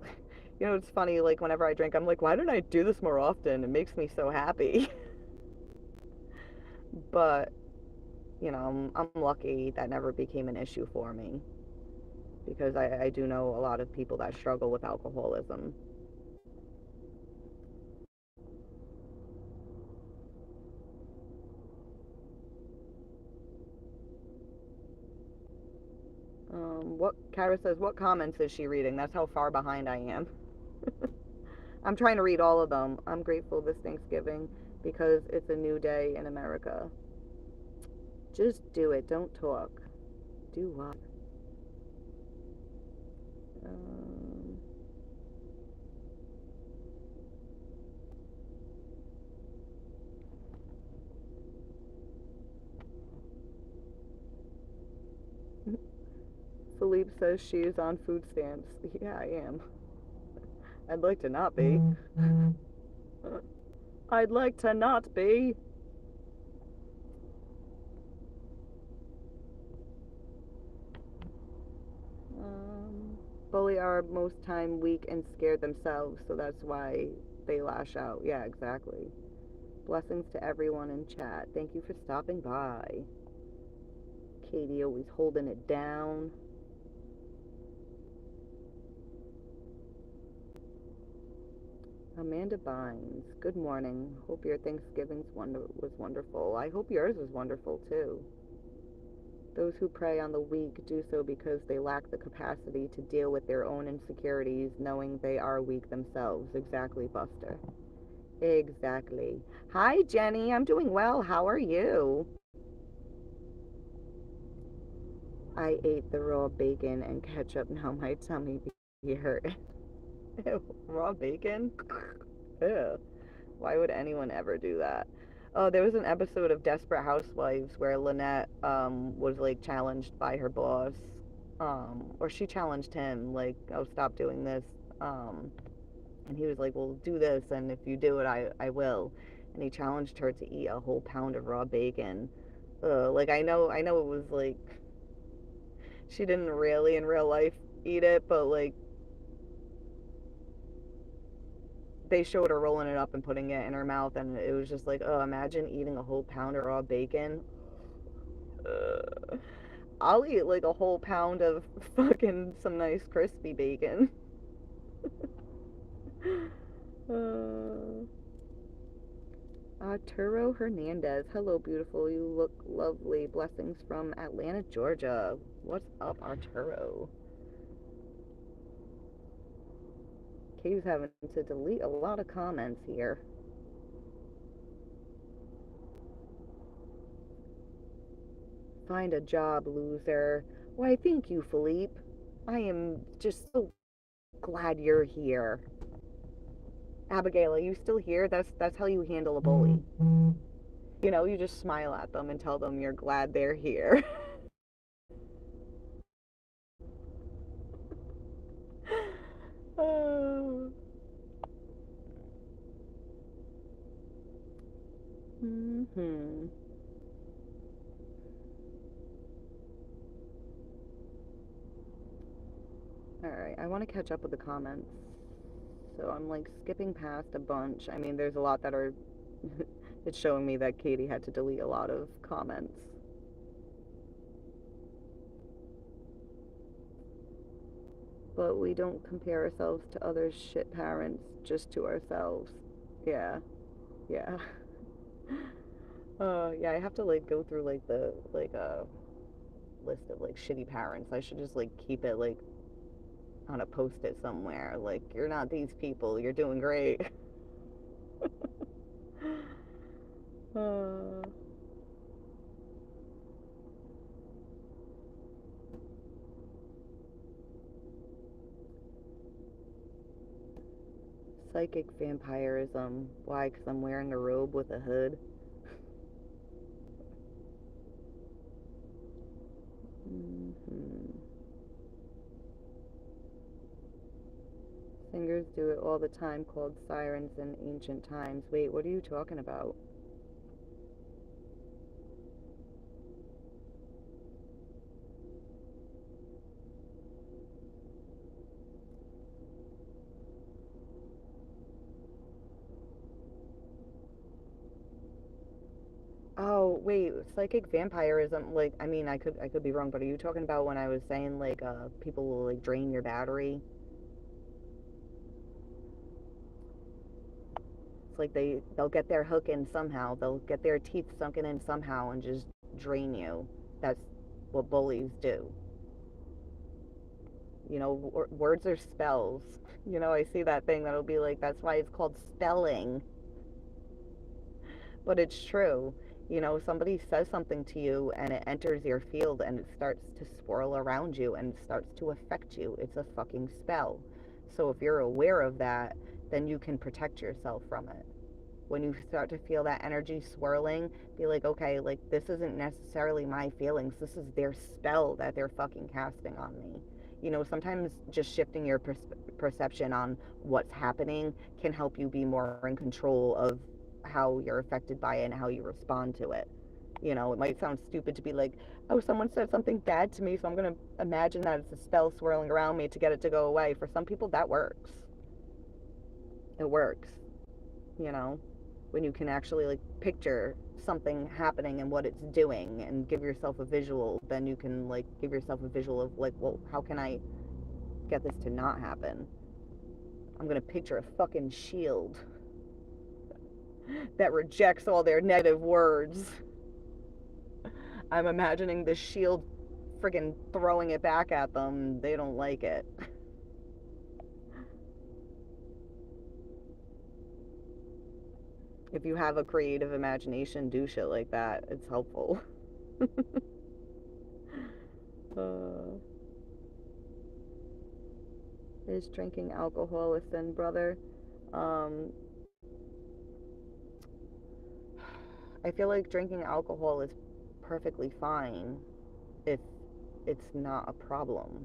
it's funny. Like whenever I drink, I'm like, why don't I do this more often? It makes me so happy. But I'm lucky that never became an issue for me because I do know a lot of people that struggle with alcoholism. What Kara says, what comments is she reading? That's how far behind I am. I'm trying to read all of them. I'm grateful this Thanksgiving because it's a new day in America. Just do it. Don't talk. Do what? Um, Philippe says she's on food stamps. Yeah, I am. I'd like to not be. I'd like to not be. Um, Bully are most time weak and scared themselves, so that's why they lash out. Yeah, exactly. Blessings to everyone in chat. Thank you for stopping by. Katie always holding it down. Amanda Bynes, good morning. Hope your Thanksgiving was wonderful. I hope yours was wonderful too. Those who prey on the weak do so because they lack the capacity to deal with their own insecurities, knowing they are weak themselves. Exactly, Buster. Exactly. Hi, Jenny. I'm doing well. How are you? I ate the raw bacon and ketchup. Now my tummy be hurt. Raw bacon? Ew. Why would anyone ever do that? Oh, there was an episode of Desperate Housewives where Lynette was like challenged by her boss, or she challenged him like, "Oh, stop doing this," and he was like, "Well, do this, and if you do it, I will." And he challenged her to eat a whole pound of raw bacon. Like I know it was like she didn't really in real life eat it, but like they showed her rolling it up and putting it in her mouth, and it was just like, oh, imagine eating a whole pound of raw bacon. uh, I'll eat like a whole pound of fucking some nice crispy bacon. uh, Arturo Hernandez, hello beautiful, you look lovely. Blessings from Atlanta, Georgia. What's up, Arturo? Katie's having to delete a lot of comments here. Find a job, loser. Why, thank you, Philippe. I am just so glad you're here. Abigail, are you still here? That's how you handle a bully. You just smile at them and tell them you're glad they're here. Oh. Mm-hmm. All right, I want to catch up with the comments. So I'm like skipping past a bunch. I mean, there's a lot that are it's showing me that Katie had to delete a lot of comments. But we don't compare ourselves to other shit parents, just to ourselves. Yeah. Yeah. Yeah, I have to like go through like the like list of like shitty parents. I should just like keep it like on a post-it somewhere. Like, you're not these people. You're doing great. uh, Psychic vampirism. Why? Because I'm wearing a robe with a hood. Hmm. Singers do it all the time, called sirens in ancient times. Wait, what are you talking about? Oh, wait, psychic vampirism. Like, I mean, I could be wrong, but are you talking about when I was saying like people will like drain your battery? It's like they'll get their hook in somehow. They'll get their teeth sunken in somehow and just drain you. That's what bullies do. Words are spells. I see that thing that'll be like, that's why it's called spelling. But it's true. Somebody says something to you and it enters your field and it starts to swirl around you and starts to affect you. It's a fucking spell. So if you're aware of that, then you can protect yourself from it. When you start to feel that energy swirling, be like, okay, like this isn't necessarily my feelings. This is their spell that they're fucking casting on me. Sometimes just shifting your perception on what's happening can help you be more in control of how you're affected by it and how you respond to it. It might sound stupid to be like, oh, someone said something bad to me, so I'm going to imagine that it's a spell swirling around me to get it to go away. For some people, that works. It works, you know? When you can actually like picture something happening and what it's doing and give yourself a visual, then you can like give yourself a visual of like, well, how can I get this to not happen? I'm gonna picture a fucking shield that rejects all their negative words. I'm imagining the shield friggin' throwing it back at them. They don't like it. If you have a creative imagination, do shit like that. It's helpful. uh, is drinking alcohol a sin, brother? Um, I feel like drinking alcohol is perfectly fine if it's not a problem.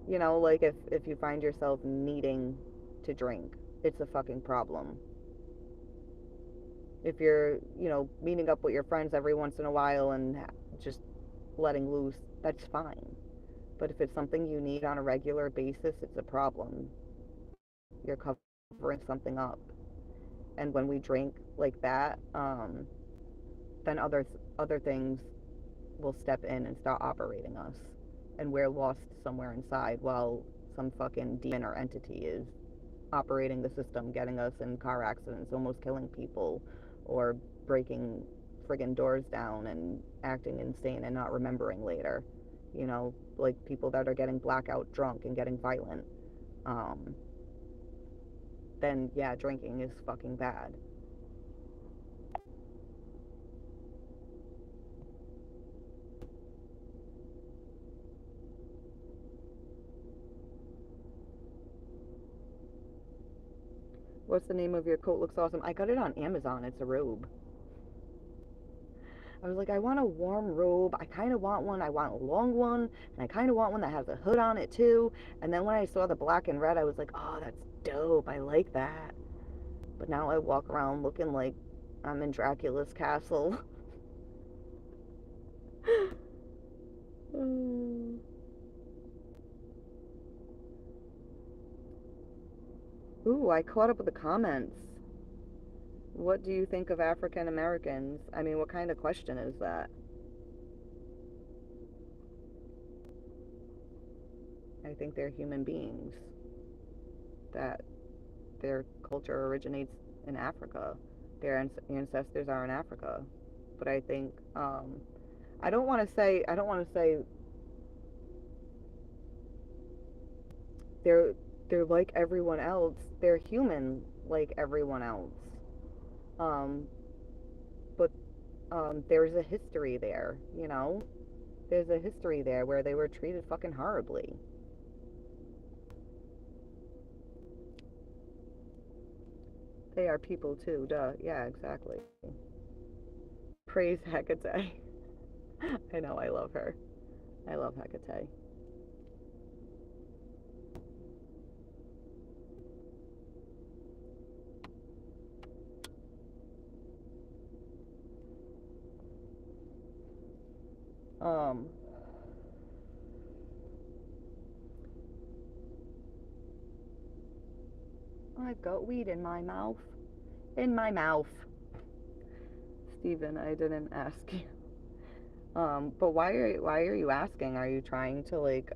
Like if you find yourself needing to drink, it's a fucking problem. If you're, meeting up with your friends every once in a while and just letting loose, that's fine. But if it's something you need on a regular basis, it's a problem. You're covering something up. And when we drink like that, then other things will step in and start operating us. And we're lost somewhere inside while some fucking demon or entity is operating the system, getting us in car accidents, almost killing people, or breaking friggin' doors down and acting insane and not remembering later. Like people that are getting blackout drunk and getting violent. Um, then yeah, drinking is fucking bad. What's the name of your coat? Looks awesome. I got it on Amazon. It's a robe. I was like, I want a warm robe. I kind of want one. I want a long one. And I kind of want one that has a hood on it too. And then when I saw the black and red, I was like, oh, that's dope. I like that. But now I walk around looking like I'm in Dracula's castle. Ooh, I caught up with the comments. What do you think of African Americans? I mean, what kind of question is that? I think they're human beings that their culture originates in Africa. Their ancestors are in Africa. But I think I don't want to say they're they're like everyone else. They're human like everyone else. Um, but there's a history there, you know? There's a history there where they were treated fucking horribly. They are people too, duh. Yeah, exactly. Praise Hecate. I know, I love her. I love Hecate. Um, I've got weed in my mouth. In my mouth. Stephen, I didn't ask you. But why are you asking? Are you trying to like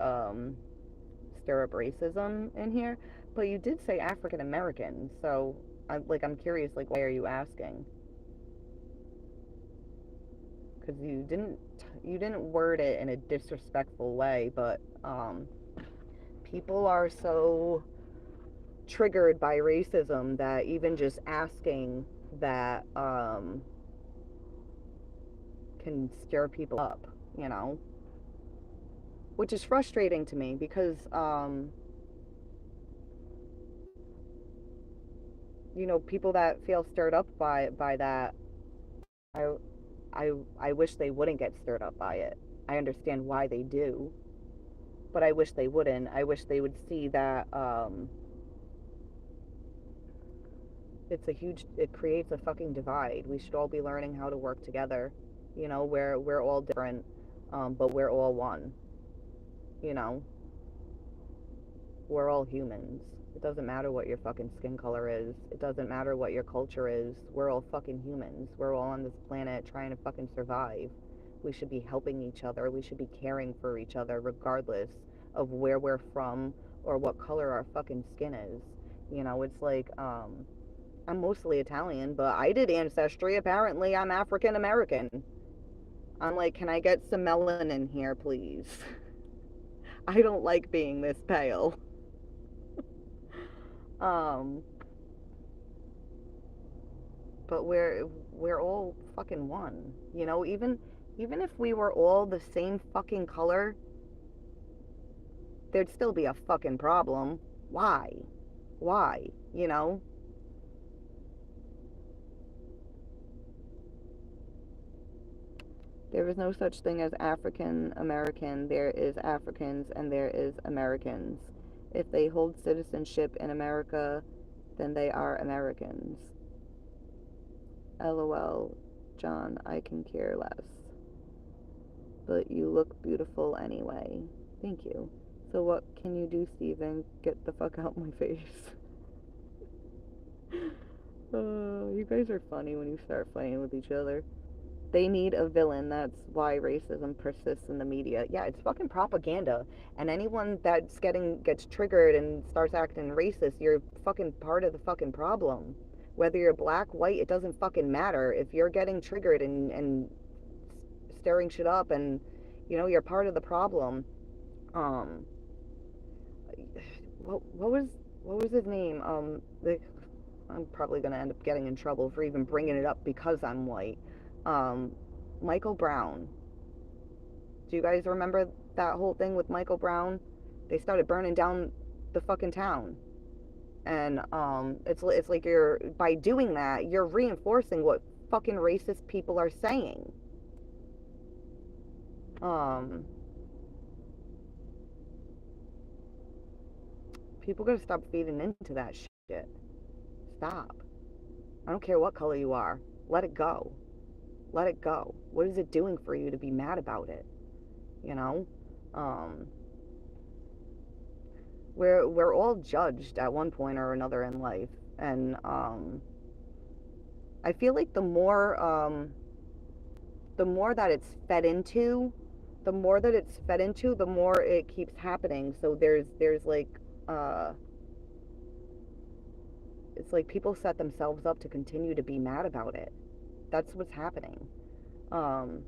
stir up racism in here? But you did say African American, so I'm curious, like, why are you asking? Because you didn't word it in a disrespectful way, but people are so triggered by racism that even just asking that can stir people up, you know, which is frustrating to me because you know, people that feel stirred up by that, I I wish they wouldn't get stirred up by it. I understand why they do, but I wish they wouldn't. I wish they would see that it creates a fucking divide. We should all be learning how to work together. You know, we're all different, but we're all one. You know, we're all humans. It doesn't matter what your fucking skin color is. It doesn't matter what your culture is. We're all fucking humans. We're all on this planet trying to fucking survive. We should be helping each other. We should be caring for each other regardless of where we're from or what color our fucking skin is. You know, it's like I'm mostly Italian, but I did ancestry. Apparently, I'm African American. I'm like, can I get some melanin here, please? I don't like being this pale. Um, but we're all fucking one. You know, even if we were all the same fucking color, there'd still be a fucking problem. Why? Why? You know? There is no such thing as African American. There is Africans and there is Americans. If they hold citizenship in America, then they are Americans. LOL, John, I can care less. But you look beautiful anyway. Thank you. So what can you do, Steven? Get the fuck out my face. You guys are funny when you start fighting with each other. They need a villain. That's why racism persists in the media. Yeah, it's fucking propaganda. And anyone gets triggered and starts acting racist, you're fucking part of the fucking problem. Whether you're black, white, it doesn't fucking matter. If you're getting triggered and stirring shit up, and you know you're part of the problem. Um, what was his name? I'm probably gonna end up getting in trouble for even bringing it up because I'm white. Um, Michael Brown. Do you guys remember that whole thing with Michael Brown? They started burning down the fucking town, and it's like you're by doing that you're reinforcing what fucking racist people are saying. Um, People gotta stop feeding into that shit. Stop. I don't care what color you are. Let it go. Let it go. What is it doing for you to be mad about it? You know? Um, we're all judged at one point or another in life. And I feel like the more that it's fed into, the more it keeps happening. So there's like uh it's like people set themselves up to continue to be mad about it. That's what's happening. Um,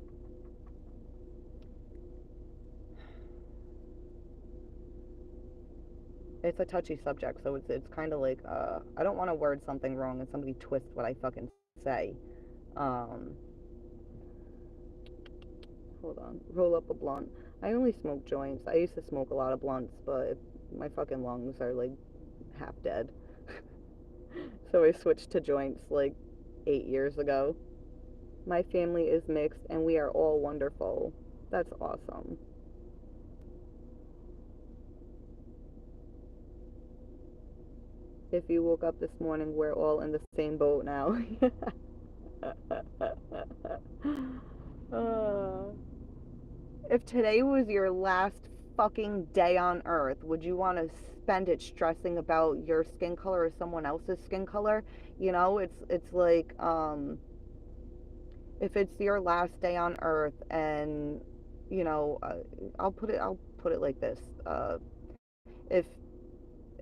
it's a touchy subject, so it's kind of like I don't want to word something wrong and somebody twist what I fucking say. Um, Hold on, roll up a blunt. I only smoke joints. I used to smoke a lot of blunts, but my fucking lungs are like half dead. So I switched to joints like 8 years ago. My family is mixed and we are all wonderful. That's awesome. If you woke up this morning, we're all in the same boat now. uh, if today was your last fucking day on earth, would you want to spend it stressing about your skin color or someone else's skin color? You know, it's like if it's your last day on earth and you know, I'll put it like this. If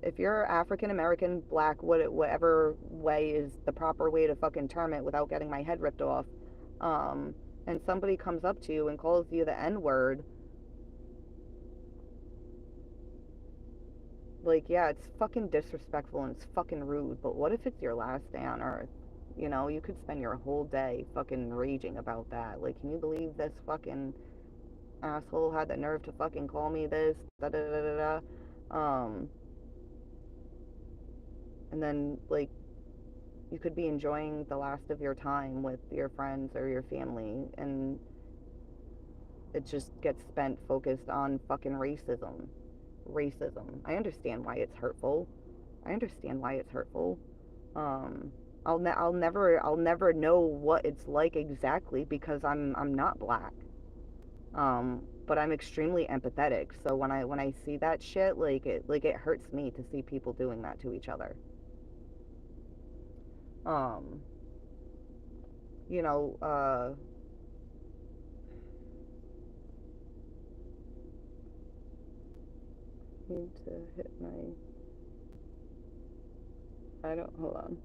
if you're African American, black, whatever way is the proper way to fucking term it without getting my head ripped off, um, and somebody comes up to you and calls you the N word, like, yeah, it's fucking disrespectful and it's fucking rude, but what if it's your last day on earth? You know, you could spend your whole day fucking raging about that. Like, can you believe this fucking asshole had the nerve to fucking call me this? Da da da da da. Um, and then, like, you could be enjoying the last of your time with your friends or your family, and it just gets spent focused on fucking racism. Racism. I understand why it's hurtful. I understand why it's hurtful. Um, I'll never know what it's like exactly because I'm not black. But I'm extremely empathetic. So when I see that shit, like it hurts me to see people doing that to each other. Um, you know, need to hit my. I don't. Hold on.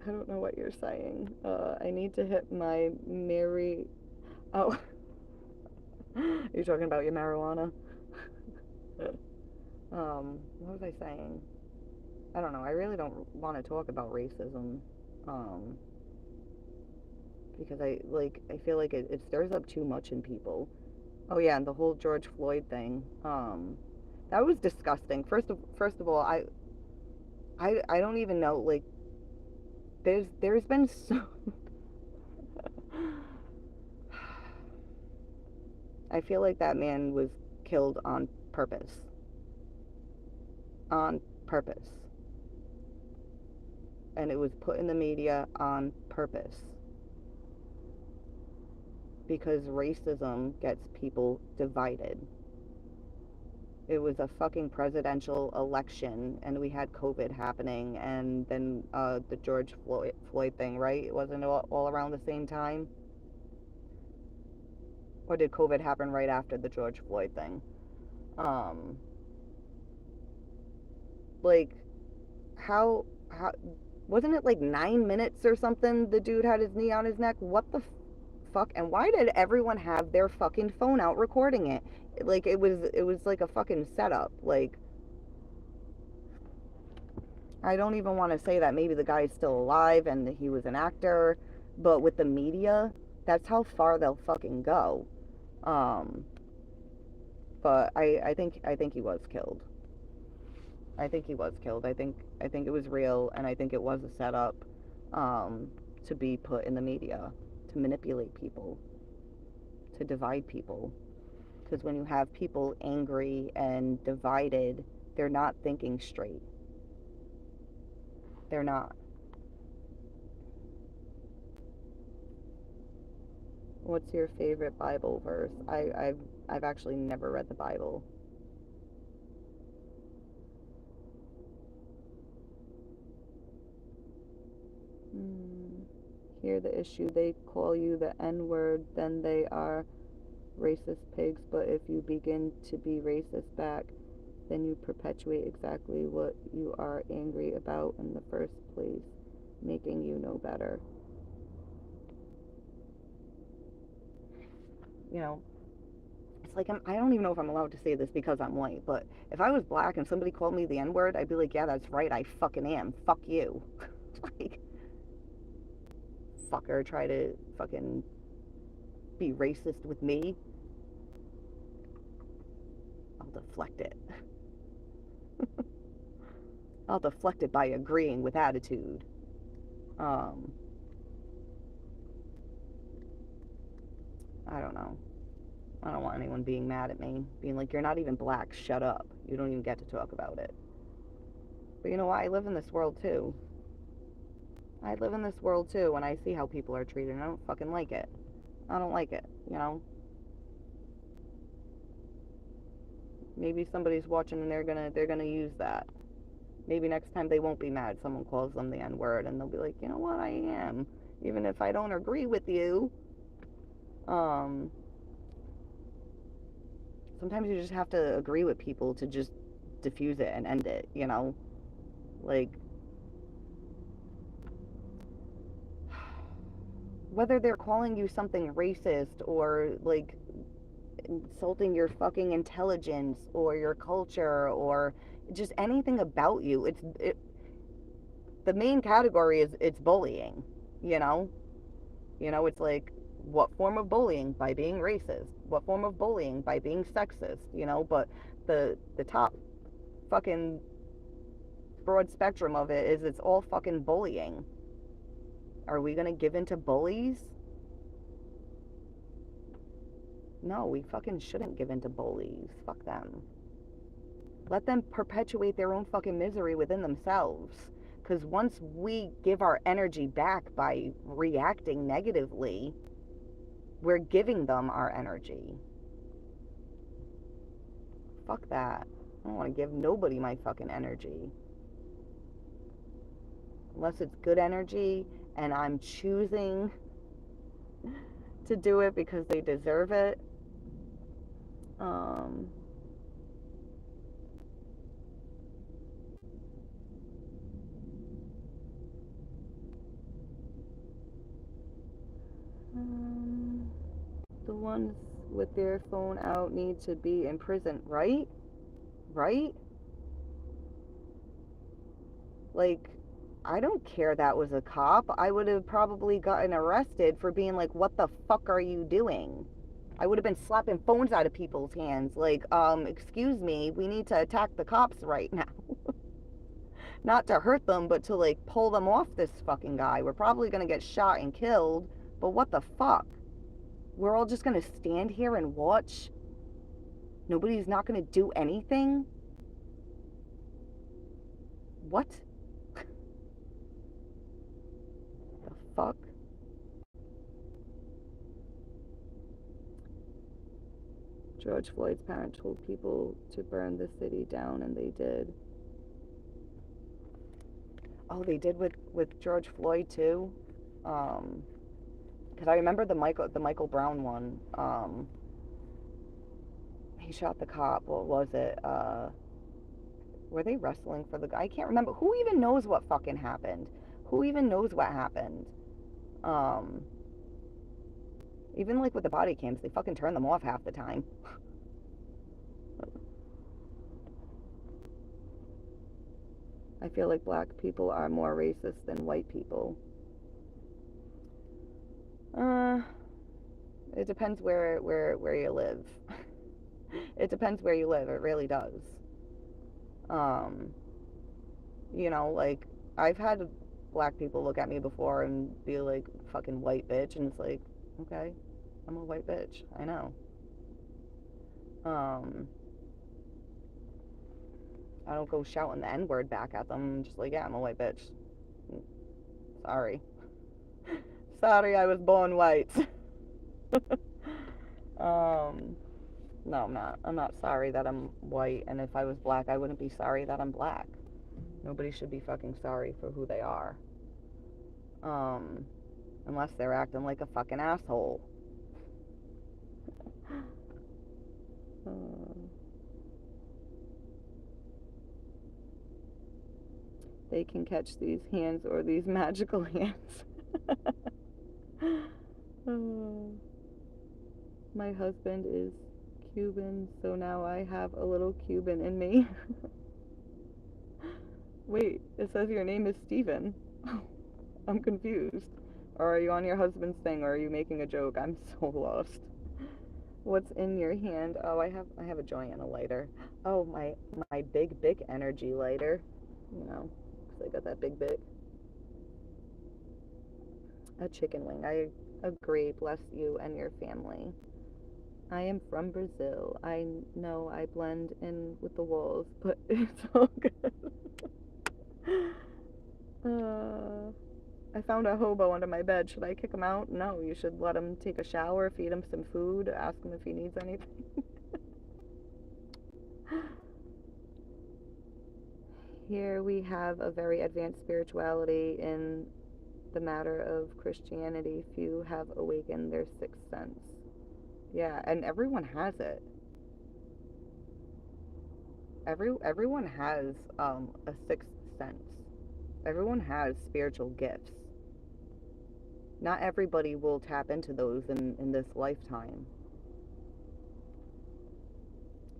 I don't know what you're saying. I need to hit my Mary. Oh, you're talking about your marijuana. What was I saying? I don't know. I really don't want to talk about racism, um, because I feel like it stirs up too much in people. Oh yeah, and the whole George Floyd thing. That was disgusting. First of all, I don't even know. Like, there's been so. I feel like that man was killed on purpose. On purpose. And it was put in the media on purpose. Because racism gets people divided. It was a fucking presidential election, and we had COVID happening, and then the George Floyd thing, right? It wasn't all around the same time? Or did COVID happen right after the George Floyd thing? Um, like, how wasn't it like 9 minutes or something? The dude had his knee on his neck. What the fuck? And why did everyone have their fucking phone out recording it? Like it was like a fucking setup. Like, I don't even want to say that maybe the guy's still alive and he was an actor, but with the media, that's how far they'll fucking go. Um, but I think he was killed. I think he was killed. I think it was real, and I think it was a setup, um, to be put in the media to manipulate people, to divide people. Because when you have people angry and divided, they're not thinking straight. They're not. What's your favorite Bible verse? I've actually never read the Bible. Hmm. Here the issue. They call you the N word, then they are racist pigs. But if you begin to be racist back, then you perpetuate exactly what you are angry about in the first place, making you no better. You know, it's like I don't even know if I'm allowed to say this because I'm white, but if I was black and somebody called me the N-word, I'd be like, yeah, that's right, I fucking am. Fuck you. Like, fucker, try to fucking be racist with me. I'll deflect it. I'll deflect it by agreeing with attitude. Um, I don't know. I don't want anyone being mad at me, being like, you're not even black, shut up. You don't even get to talk about it. But you know what? I live in this world too. I live in this world too, and I see how people are treated, and I don't fucking like it. I don't like it, you know? Maybe somebody's watching and they're gonna use that. Maybe next time they won't be mad someone calls them the N-word, and they'll be like, you know what, I am. Even if I don't agree with you. Sometimes you just have to agree with people to just diffuse it and end it, you know? Like, whether they're calling you something racist or like insulting your fucking intelligence or your culture or just anything about you, the main category is it's bullying, you know? It's like, what form of bullying? By being racist. What form of bullying? By being sexist, but the top fucking broad spectrum of it is it's all fucking bullying. Are we gonna give in to bullies? No, we fucking shouldn't give in to bullies. Fuck them. Let them perpetuate their own fucking misery within themselves. Because once we give our energy back by reacting negatively, we're giving them our energy. Fuck that. I don't want to give nobody my fucking energy. Unless it's good energy and I'm choosing to do it because they deserve it. The ones with their phone out need to be in prison, right? Right? Like, I don't care that was a cop. I would have probably gotten arrested for being like, what the fuck are you doing? I would have been slapping phones out of people's hands. Like, excuse me, we need to attack the cops right now. Not to hurt them, but to, like, pull them off this fucking guy. We're probably gonna get shot and killed, but what the fuck? We're all just gonna stand here and watch? Nobody's not gonna do anything? What? The fuck? George Floyd's parents told people to burn the city down, and they did. Oh, they did with George Floyd too. Because I remember the Michael Brown one. He shot the cop. What was it? Were they wrestling for the guy? I can't remember. Who even knows what fucking happened? Who even knows what happened? Um, Even like with the body cams, they fucking turn them off half the time. I feel like black people are more racist than white people. Uh, it depends where you live. It depends where you live. It really does. Um, like I've had black people look at me before and be like, fucking white bitch, and it's like, okay, I'm a white bitch. I know. Um, I don't go shouting the N-word back at them. I'm just like, yeah, I'm a white bitch. Sorry. Sorry I was born white. No, I'm not. I'm not sorry that I'm white, and if I was black, I wouldn't be sorry that I'm black. Nobody should be fucking sorry for who they are. Unless they're acting like a fucking asshole. they can catch these hands or these magical hands. Oh, my husband is Cuban, so now I have a little Cuban in me. Wait, it says your name is Steven. I'm confused. Or are you on your husband's thing, or are you making a joke? I'm so lost. What's in your hand? Oh, I have a joint and a lighter. Oh, my big energy lighter. You know, 'cause I got that big. A chicken wing. I agree. Bless you and your family. I am from Brazil. I know I blend in with the walls, but it's all good. I found a hobo under my bed. Should I kick him out? No, you should let him take a shower, feed him some food, ask him if he needs anything. Here we have a very advanced spirituality in the matter of Christianity. Few have awakened their sixth sense. Yeah, and everyone has it. Everyone has a sixth sense. Everyone has spiritual gifts. Not everybody will tap into those in this lifetime.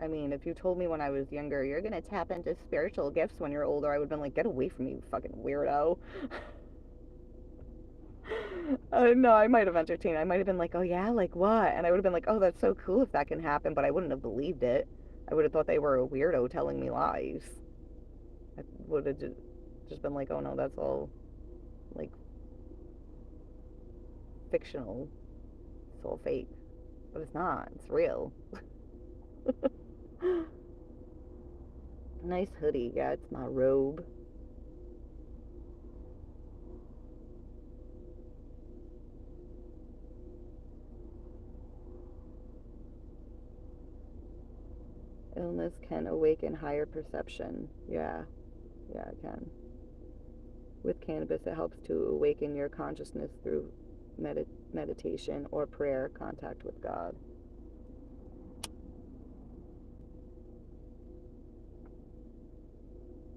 I mean, if you told me when I was younger, you're gonna tap into spiritual gifts when you're older, I would have been like, get away from me, you fucking weirdo. No, I might have entertained. I might have been like, oh yeah, like what? And I would have been like, oh, that's so cool if that can happen, but I wouldn't have believed it. I would have thought they were a weirdo telling me lies. I would have just been like, oh no, that's all like fictional. It's all fake. But it's not. It's real. Nice hoodie. Yeah, it's my robe. Illness can awaken higher perception. Yeah, it can. With cannabis, it helps to awaken your consciousness through meditation or prayer, contact with God.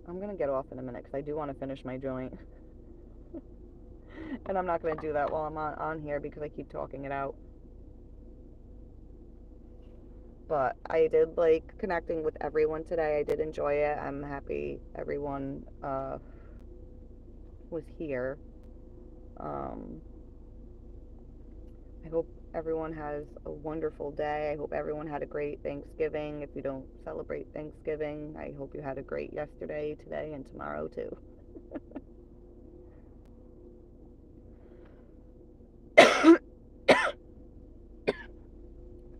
I'm gonna get off in a minute because I do want to finish my joint. And I'm not gonna do that while I'm on here because I keep talking it out. But I did like connecting with everyone today. I did enjoy it. I'm happy everyone was here. Um, I hope everyone has a wonderful day. I hope everyone had a great Thanksgiving. If you don't celebrate Thanksgiving, I hope you had a great yesterday, today, and tomorrow too.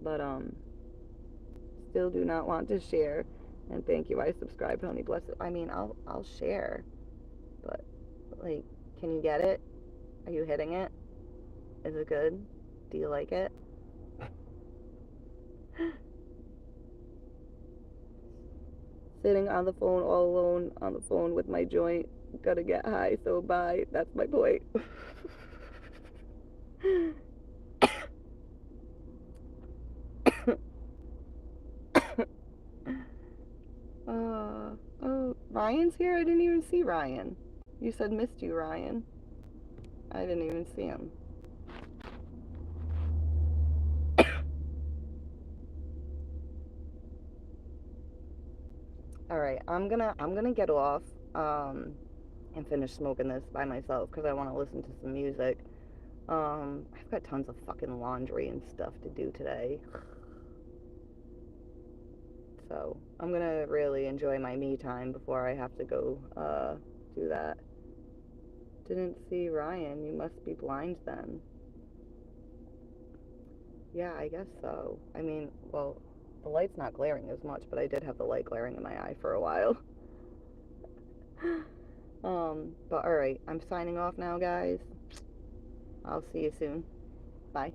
But still do not want to share. And thank you. I subscribe, honey. Bless it. I mean, I'll share, but like, can you get it? Are you hitting it? Is it good? Do you like it? Sitting on the phone all alone on the phone with my joint. Gotta get high, so bye. That's my point. Oh, Ryan's here? I didn't even see Ryan. You said missed you, Ryan. I didn't even see him. All right, I'm gonna get off and finish smoking this by myself because I want to listen to some music. I've got tons of fucking laundry and stuff to do today. So I'm gonna really enjoy my me time before I have to go do that. Didn't see Ryan. You must be blind then. Yeah, I guess so. I mean, well, the light's not glaring as much, but I did have the light glaring in my eye for a while. But alright, I'm signing off now, guys. I'll see you soon. Bye.